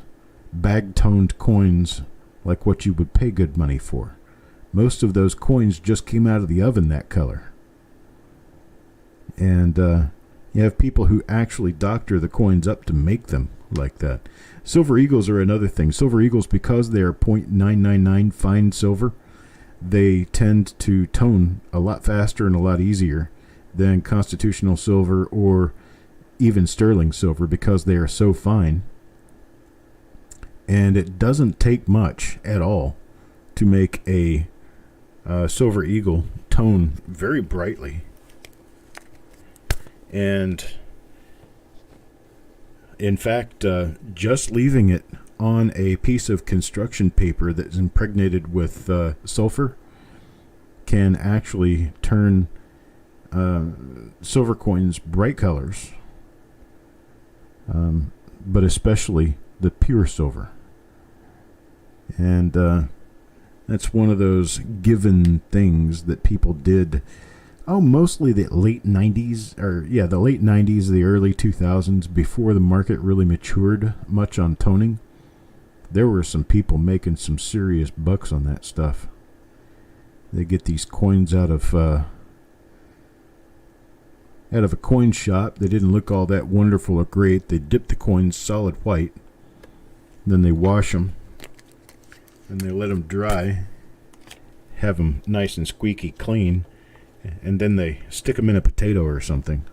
bag-toned coins like what you would pay good money for. Most of those coins just came out of the oven that color. And you have people who actually doctor the coins up to make them like that. Silver Eagles are another thing. Silver Eagles, because they are .999 fine silver, they tend to tone a lot faster and a lot easier than constitutional silver or even sterling silver because they are so fine. And it doesn't take much at all to make a Silver Eagle tone very brightly. And in fact, just leaving it on a piece of construction paper that's impregnated with sulfur can actually turn silver coins bright colors, but especially the pure silver. And that's one of those given things that people did. Mostly the late 90s, the late 90s, the early 2000s, before the market really matured much on toning. There were some people making some serious bucks on that stuff. They get these coins out of a coin shop. They didn't look all that wonderful or great. They dip the coins solid white. Then they wash them. And they let them dry. Have them nice and squeaky clean. And then they stick them in a potato or something.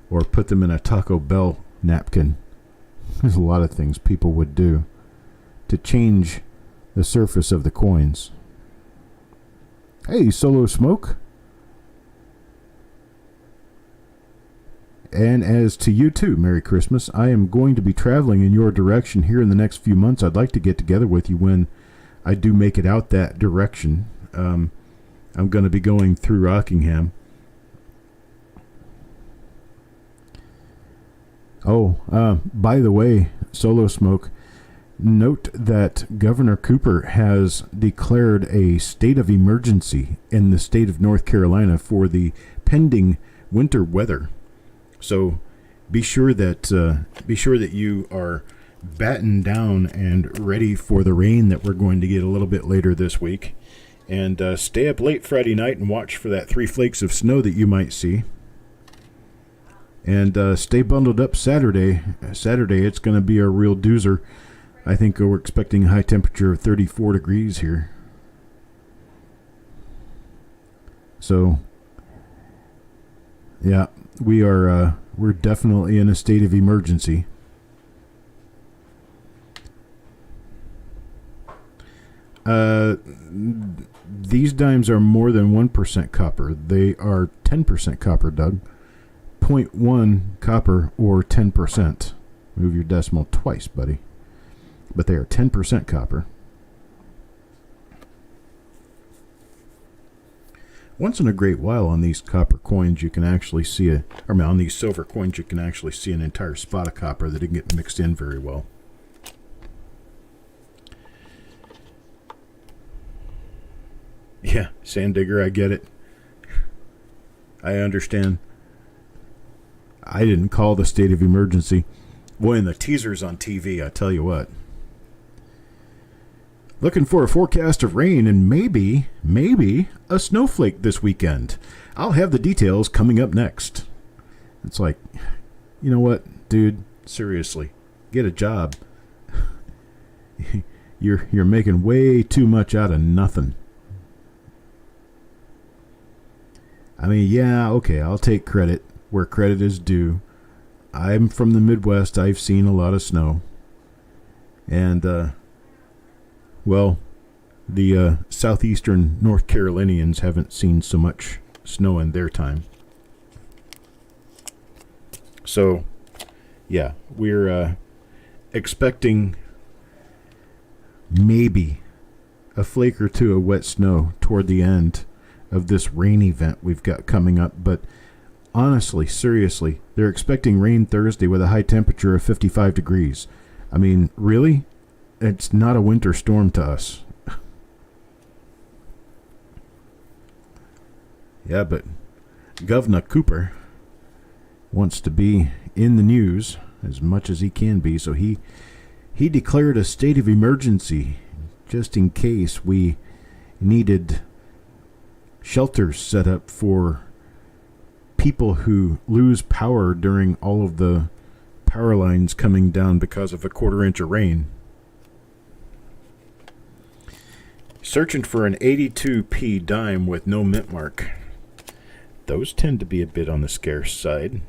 Or put them in a Taco Bell napkin. There's a lot of things people would do to change the surface of the coins. Hey, Solo Smoke. And as to you too, Merry Christmas. I am going to be traveling in your direction here in the next few months. I'd like to get together with you when I do make it out that direction. I'm going to be going through Rockingham. By the way, Solo Smoke, note that Governor Cooper has declared a state of emergency in the state of North Carolina for the pending winter weather. So be sure that you are battened down and ready for the rain that we're going to get a little bit later this week. And stay up late Friday night and watch for that 3 flakes of snow that you might see. And stay bundled up Saturday. Saturday, it's going to be a real doozer. I think we're expecting a high temperature of 34 degrees here. So, yeah, we're definitely in a state of emergency. These dimes are more than 1% copper. They are 10% copper, Doug. 0.1 copper or 10%. Move your decimal twice, buddy. But they are 10% copper. Once in a great while on these copper coins, you can actually see on these silver coins, you can actually see an entire spot of copper that didn't get mixed in very well. Yeah, Sand Digger, I get it. I understand. I didn't call the state of emergency. Boy, and the teasers on TV, I tell you what. Looking for a forecast of rain and maybe a snowflake this weekend. I'll have the details coming up next. It's like, you know what, dude? Seriously, get a job. You're making way too much out of nothing. I mean, yeah, okay, I'll take credit where credit is due. I'm from the Midwest. I've seen a lot of snow. And, the southeastern North Carolinians haven't seen so much snow in their time. So, yeah, we're expecting maybe a flake or two of wet snow toward the end of this rain event we've got coming up. But honestly, seriously, they're expecting rain Thursday with a high temperature of 55 degrees. I mean, really? It's not a winter storm to us. Yeah, but Governor Cooper wants to be in the news as much as he can be, so he declared a state of emergency just in case we needed shelters set up for people who lose power during all of the power lines coming down because of a quarter-inch of rain. Searching for an 82p dime with no mint mark. Those tend to be a bit on the scarce side.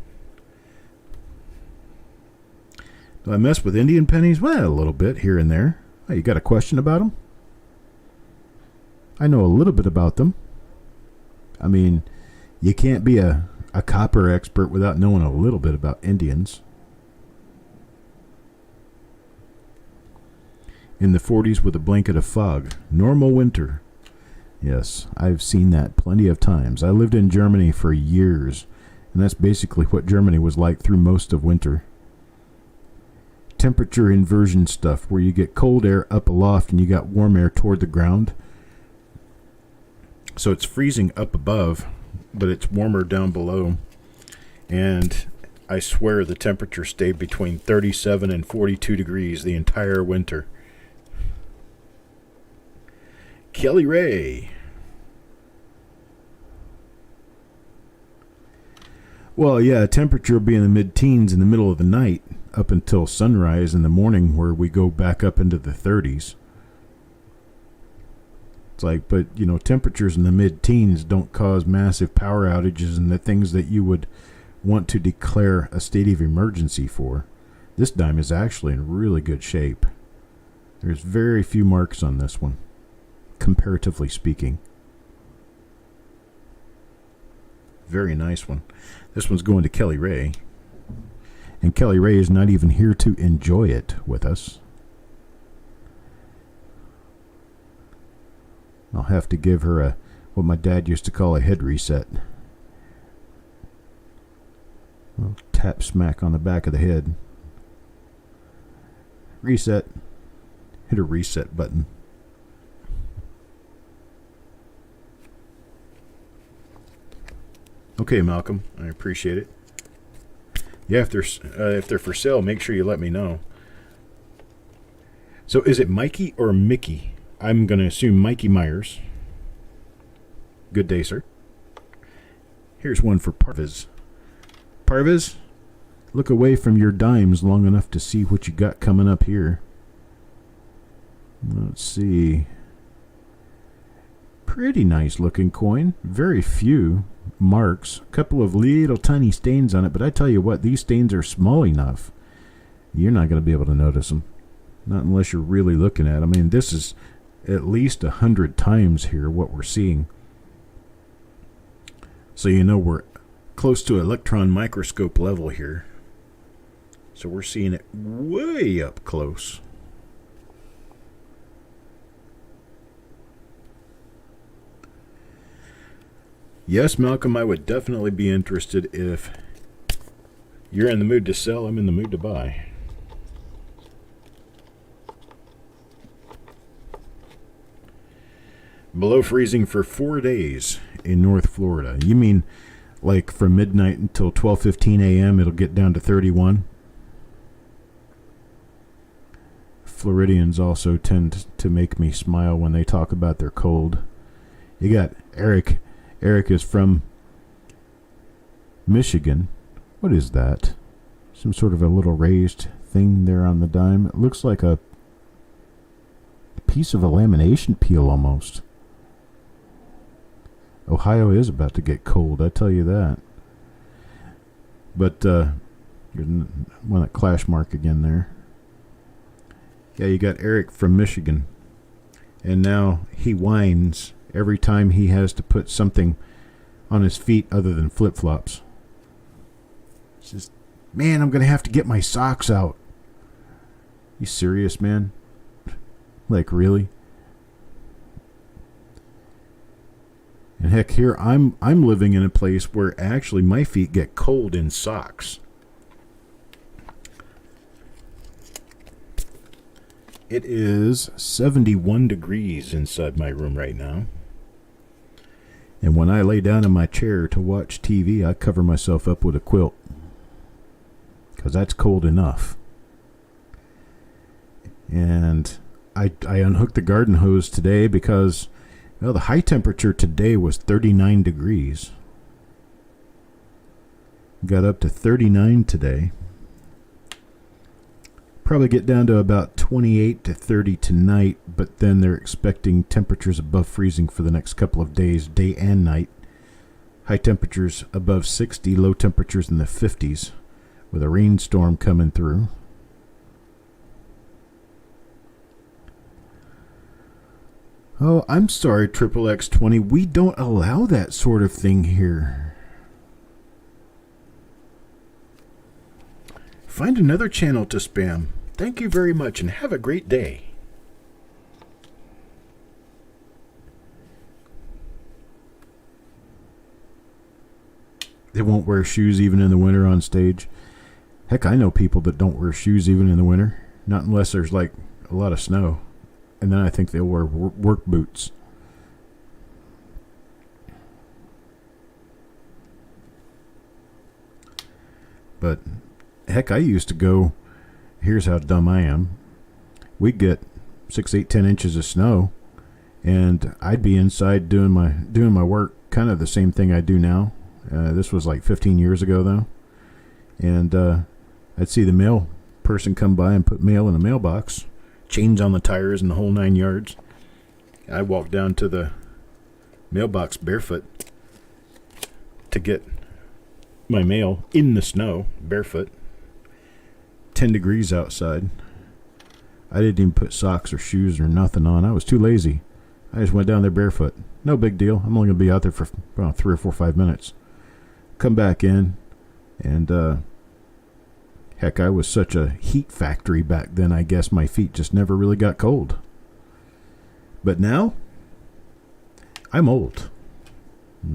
Do I mess with Indian pennies? Well, a little bit here and there. Oh, you got a question about them? I know a little bit about them. I mean, you can't be a copper expert without knowing a little bit about Indians. In the 40s with a blanket of fog. Normal winter. Yes, I've seen that plenty of times. I lived in Germany for years, and that's basically what Germany was like through most of winter. Temperature inversion stuff, where you get cold air up aloft and you got warm air toward the ground. So it's freezing up above, but it's warmer down below. And I swear the temperature stayed between 37 and 42 degrees the entire winter. Kelly Ray. Well, yeah, temperature will be in the mid-teens in the middle of the night up until sunrise in the morning, where we go back up into the 30s. It's like, but, you know, temperatures in the mid-teens don't cause massive power outages and the things that you would want to declare a state of emergency for. This dime is actually in really good shape. There's very few marks on this one, comparatively speaking. Very nice one. This one's going to Kelly Ray. And Kelly Ray is not even here to enjoy it with us. I'll have to give her what my dad used to call a head reset. I'll tap smack on the back of the head. Reset. Hit a reset button. Okay, Malcolm, I appreciate it. Yeah, if they're for sale, make sure you let me know. So is it Mikey or Mickey? I'm going to assume Mikey Myers. Good day, sir. Here's one for Parviz. Parviz, look away from your dimes long enough to see what you got coming up here. Let's see. Pretty nice looking coin. Very few marks. A couple of little tiny stains on it, but I tell you what, these stains are small enough. You're not going to be able to notice them. Not unless you're really looking at them. I mean, this is at least 100 times here what we're seeing. So you know we're close to electron microscope level here. So we're seeing it way up close. Yes, Malcolm, I would definitely be interested. If you're in the mood to sell, I'm in the mood to buy. Below freezing for 4 days in North Florida. You mean like from midnight until 12:15 a.m. it'll get down to 31? Floridians also tend to make me smile when they talk about their cold. You got Eric. Eric is from Michigan. What is that? Some sort of a little raised thing there on the dime. It looks like a piece of a lamination peel almost. Ohio is about to get cold, I tell you that. But one at clash mark again there. Yeah, you got Eric from Michigan. And now he whines every time he has to put something on his feet other than flip-flops. He says, man, I'm going to have to get my socks out. You serious, man? Like, really? And heck, here I'm living in a place where actually my feet get cold in socks. It is 71 degrees inside my room right now. And when I lay down in my chair to watch TV, I cover myself up with a quilt. Because that's cold enough. And I unhooked the garden hose today because, well, the high temperature today was 39 degrees. Got up to 39 today. Probably get down to about 28 to 30 tonight, but then they're expecting temperatures above freezing for the next couple of days, day and night. High temperatures above 60, low temperatures in the 50s, with a rainstorm coming through. Oh, I'm sorry, Triple X20. We don't allow that sort of thing here. Find another channel to spam. Thank you very much and have a great day. They won't wear shoes even in the winter on stage. Heck, I know people that don't wear shoes even in the winter. Not unless there's like a lot of snow. And then I think they'll wear work boots. But heck, I used to go, here's how dumb I am. We'd get 6, 8, 10 inches of snow, and I'd be inside doing my work, kind of the same thing I do now. This was like 15 years ago, though. And I'd see the mail person come by and put mail in a mailbox, chains on the tires and the whole 9 yards. I walked down to the mailbox barefoot to get my mail in the snow, barefoot. 10 degrees outside. I didn't even put socks or shoes or nothing on. I was too lazy. I just went down there barefoot. No big deal. I'm only going to be out there for about 3 or 4 or 5 minutes. Come back in, and heck, I was such a heat factory back then, I guess my feet just never really got cold. But now, I'm old.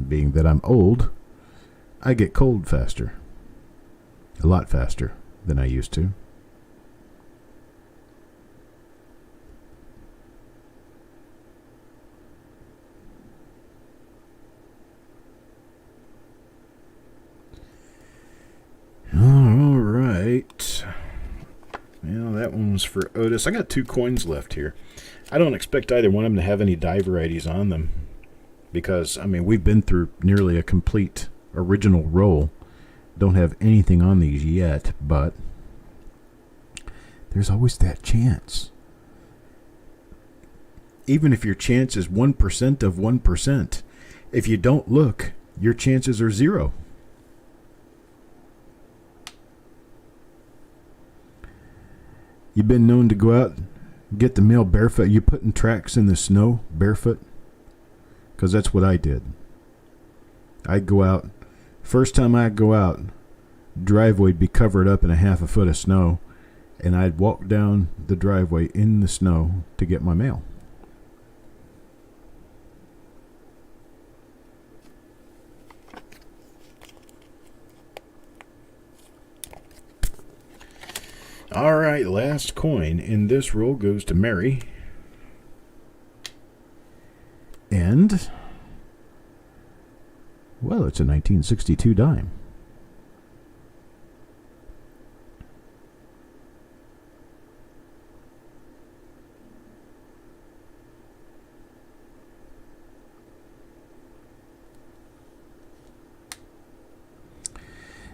Being that I'm old, I get cold faster. A lot faster than I used to. All right. Well, that one's for Otis. I got 2 coins left here. I don't expect either one of them to have any die varieties on them. Because, I mean, we've been through nearly a complete original roll. Don't have anything on these yet, but there's always that chance. Even if your chance is 1% of 1%, if you don't look, your chances are 0. You've been known to go out, get the mail barefoot. You putting tracks in the snow barefoot? Because that's what I did. I'd go out. First time I'd go out, driveway'd be covered up in a half a foot of snow, and I'd walk down the driveway in the snow to get my mail. All right, last coin in this roll goes to Mary. And, well, it's a 1962 dime.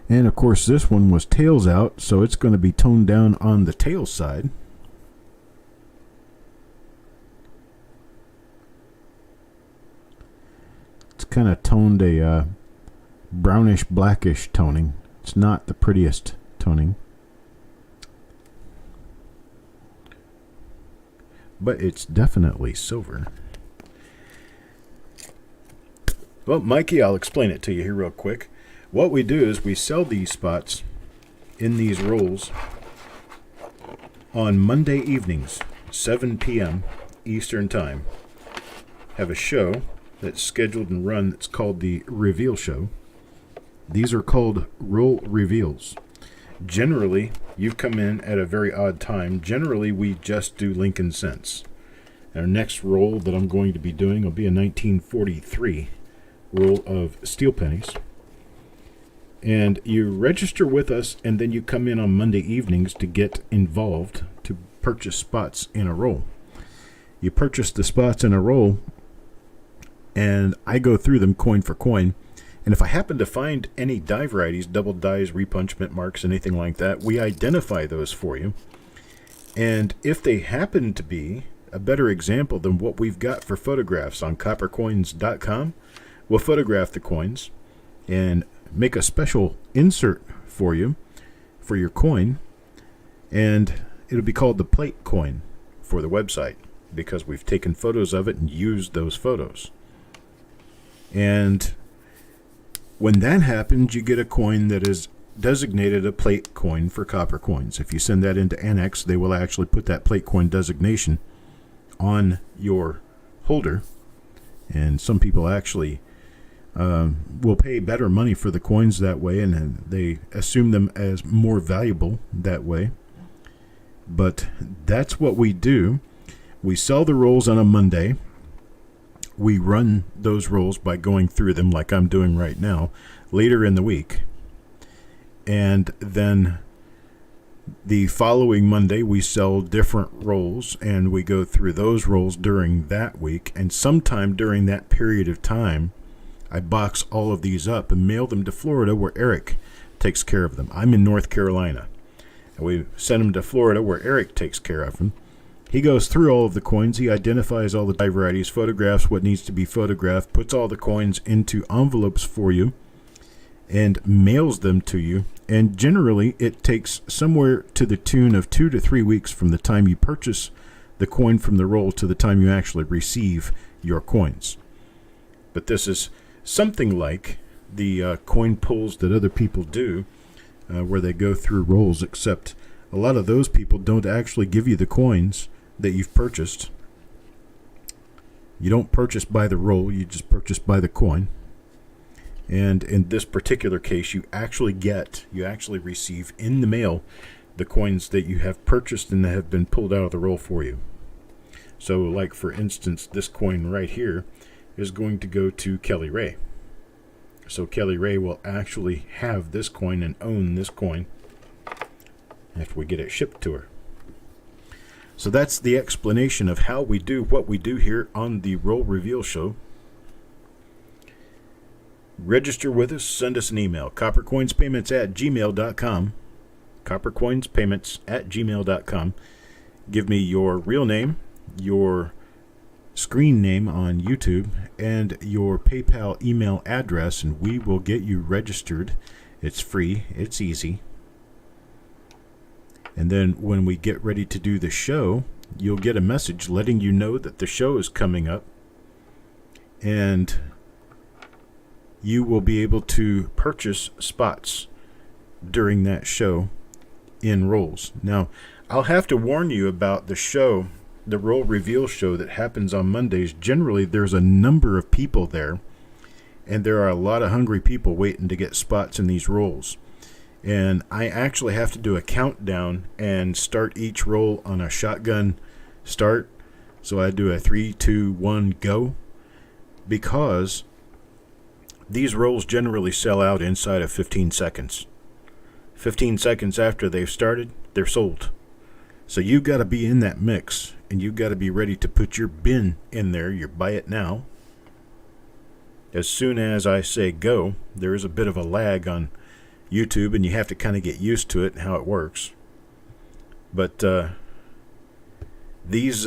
And, of course, this one was tails out, so it's going to be toned down on the tail side. It's kind of toned a brownish-blackish toning. It's not the prettiest toning. But it's definitely silver. Well, Mikey, I'll explain it to you here real quick. What we do is we sell these spots in these rolls on Monday evenings, 7 p.m. Eastern Time. Have a show that's scheduled and run that's called the Reveal Show. These are called roll reveals. Generally, you've come in at a very odd time. Generally, we just do Lincoln cents. Our next roll that I'm going to be doing will be a 1943 roll of steel pennies. And you register with us, and then you come in on Monday evenings to get involved to purchase spots in a roll. You purchase the spots in a roll, and I go through them coin for coin. And if I happen to find any die varieties, double dies, repunchment marks, anything like that, we identify those for you. And if they happen to be a better example than what we've got for photographs on coppercoins.com, we'll photograph the coins and make a special insert for you for your coin. And it'll be called the plate coin for the website because we've taken photos of it and used those photos. And when that happens, you get a coin that is designated a plate coin for copper coins. If you send that into Annex, they will actually put that plate coin designation on your holder. And some people actually will pay better money for the coins that way, and they assume them as more valuable that way. But that's what we do. We sell the rolls on a Monday. We run those rolls by going through them like I'm doing right now later in the week. And then the following Monday, we sell different rolls, and we go through those rolls during that week. And sometime during that period of time, I box all of these up and mail them to Florida, where Eric takes care of them. I'm in North Carolina. And we send them to Florida, where Eric takes care of them. He goes through all of the coins. He identifies all the die varieties, photographs what needs to be photographed, puts all the coins into envelopes for you, and mails them to you. And generally, it takes somewhere to the tune of 2 to 3 weeks from the time you purchase the coin from the roll to the time you actually receive your coins. But this is something like the coin pulls that other people do, where they go through rolls, except a lot of those people don't actually give you the coins that you've purchased. You don't purchase by the roll, you just purchase by the coin. And in this particular case, you actually receive in the mail the coins that you have purchased and that have been pulled out of the roll for you. So like for instance, this coin right here is going to go to Kelly Ray. So Kelly Ray will actually have this coin and own this coin after we get it shipped to her. So that's the explanation of how we do what we do here on the Roll Reveal Show. Register with us, send us an email, coppercoinspayments@gmail.com, coppercoinspayments@gmail.com. Give me your real name, your screen name on YouTube, and your PayPal email address, and we will get you registered. It's free, it's easy. And then when we get ready to do the show, you'll get a message letting you know that the show is coming up, and you will be able to purchase spots during that show in rolls. Now, I'll have to warn you about the show, the Roll Reveal Show that happens on Mondays. Generally, there's a number of people there, and there are a lot of hungry people waiting to get spots in these rolls. And I actually have to do a countdown and start each roll on a shotgun start. So I do a 3, 2, 1, go. Because these rolls generally sell out inside of 15 seconds. 15 seconds after they've started, they're sold. So you've got to be in that mix, and you've got to be ready to put your bin in there, your buy it now. As soon as I say go, there is a bit of a lag on YouTube, and you have to kind of get used to it and how it works. But these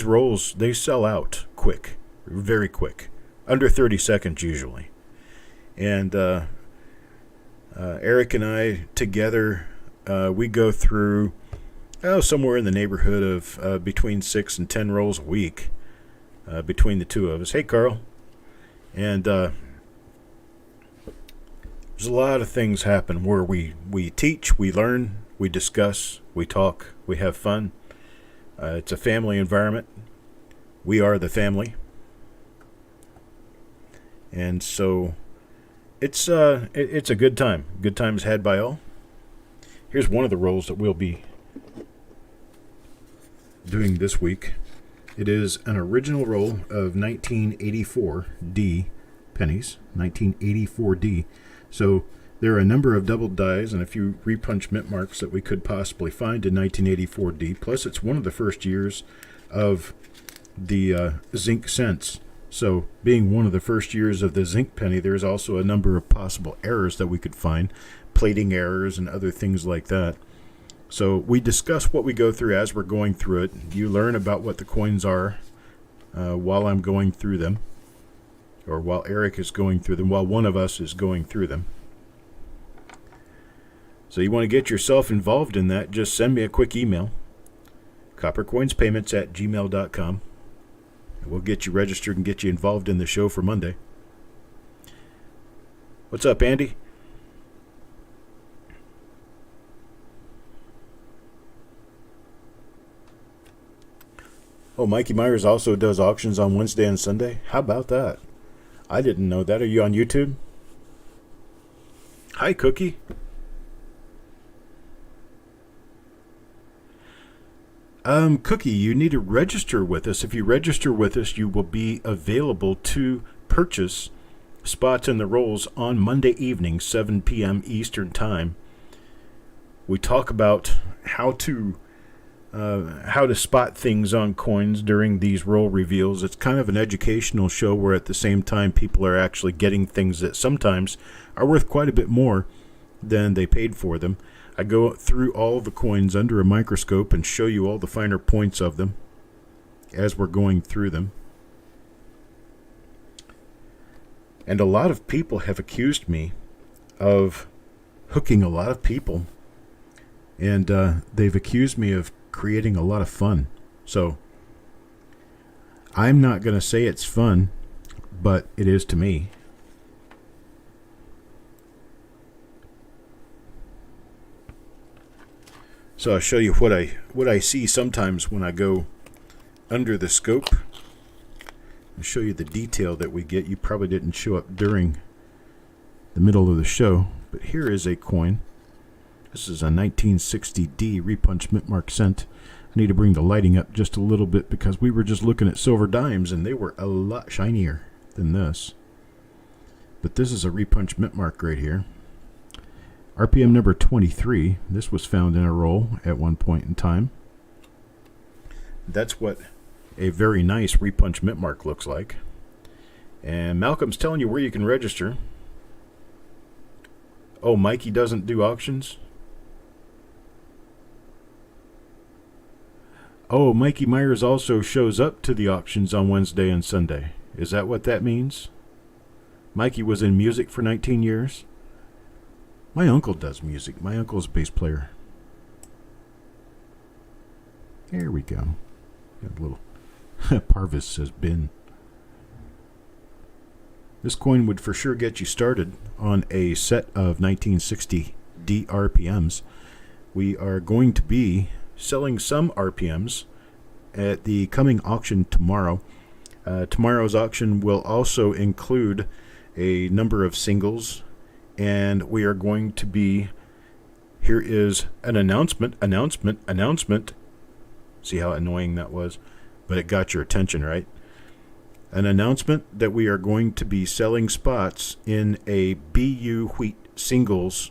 rolls, they sell out quick, very quick, under 30 seconds usually. And Eric and I together, we go through somewhere in the neighborhood of between 6 and 10 rolls a week between the two of us. Hey, Carl. And there's a lot of things happen where we teach, we learn, we discuss, we talk, we have fun. It's a family environment. We are the family. And so it's a good time. Good times had by all. Here's one of the rolls that we'll be doing this week. It is an original roll of 1984D pennies, 1984D. So there are a number of double dies and a few repunch mint marks that we could possibly find in 1984D. Plus, it's one of the first years of the zinc cents. So being one of the first years of the zinc penny, there's also a number of possible errors that we could find, plating errors and other things like that. So we discuss what we go through as we're going through it. You learn about what the coins are while I'm going through them, or while Eric is going through them, while one of us is going through them. So you want to get yourself involved in that, just send me a quick email, coppercoinspayments@gmail.com. We'll get you registered and get you involved in the show for Monday. What's up, Andy? Oh, Mikey Myers also does auctions on Wednesday and Sunday? How about that? I didn't know that. Are you on YouTube? Hi, Cookie. Cookie, you need to register with us. If you register with us, you will be available to purchase spots in the rolls on Monday evening, 7 p.m. Eastern Time. We talk about how to spot things on coins during these roll reveals. It's kind of an educational show where at the same time people are actually getting things that sometimes are worth quite a bit more than they paid for them. I go through all the coins under a microscope and show you all the finer points of them as we're going through them. And a lot of people have accused me of hooking a lot of people. And they've accused me of creating a lot of fun. So I'm not going to say it's fun, but it is to me. So I'll show you what I see sometimes when I go under the scope. I'll show you the detail that we get. You probably didn't show up during the middle of the show, but here is a coin. This is a 1960D repunch mint mark cent. I need to bring the lighting up just a little bit because we were just looking at silver dimes and they were a lot shinier than this. But this is a repunch mint mark right here. RPM number 23. This was found in a roll at one point in time. That's what a very nice repunch mint mark looks like. And Malcolm's telling you where you can register. Oh, Mikey doesn't do auctions? Oh, Mikey Myers also shows up to the auctions on Wednesday and Sunday. Is that what that means? Mikey was in music for 19 years? My uncle does music. My uncle's a bass player. There we go. Got a little Parvis says bin. This coin would for sure get you started on a set of 1960 DRPMs. We are going to be selling some RPMs at the coming auction tomorrow. Tomorrow's auction will also include a number of singles, and we are going to be, here is an announcement. See how annoying that was? But it got your attention, right? An announcement that we are going to be selling spots in a BU wheat singles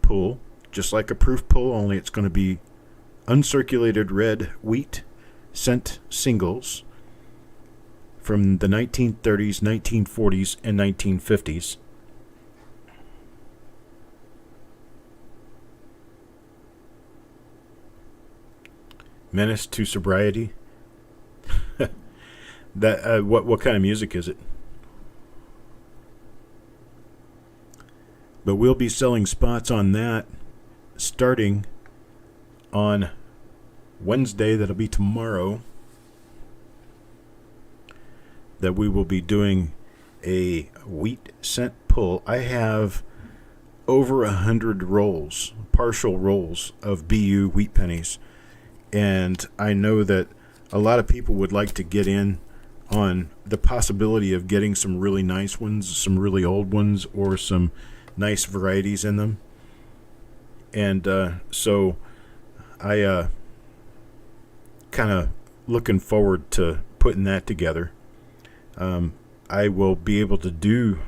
pool, just like a proof pool, only it's going to be uncirculated red wheat cent singles from the 1930s, 1940s, and 1950s. Menace to sobriety. That what kind of music is it? But we'll be selling spots on that starting on Wednesday. That'll be tomorrow. That we will be doing a wheat cent pull. I have over 100 rolls, partial rolls of BU wheat pennies. And I know that a lot of people would like to get in on the possibility of getting some really nice ones, some really old ones, or some nice varieties in them. And so I kind of looking forward to putting that together. I will be able to do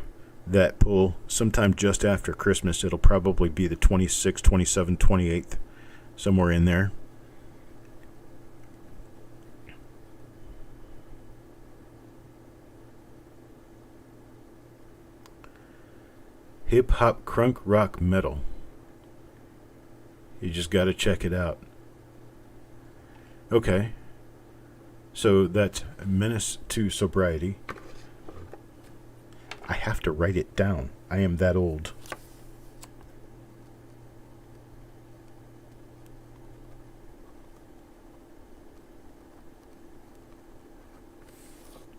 that pull sometime just after Christmas. It'll probably be the 26th, 27th, 28th, somewhere in there. Hip hop crunk rock metal. You just got to check it out. Okay. So that's Menace to Sobriety. I have to write it down. I am that old.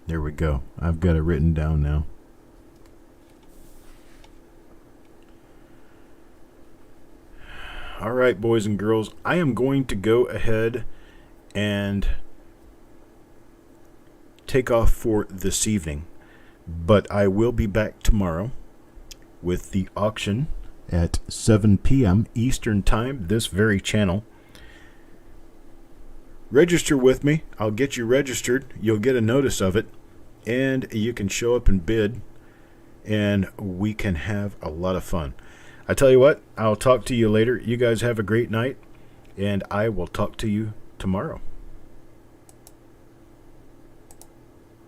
There we go. I've got it written down now. All right, boys and girls, I am going to go ahead and take off for this evening, but I will be back tomorrow with the auction at 7 p.m. Eastern Time, this very channel. Register with me. I'll get you registered. You'll get a notice of it, and you can show up and bid, and we can have a lot of fun. I tell you what, I'll talk to you later. You guys have a great night, and I will talk to you tomorrow.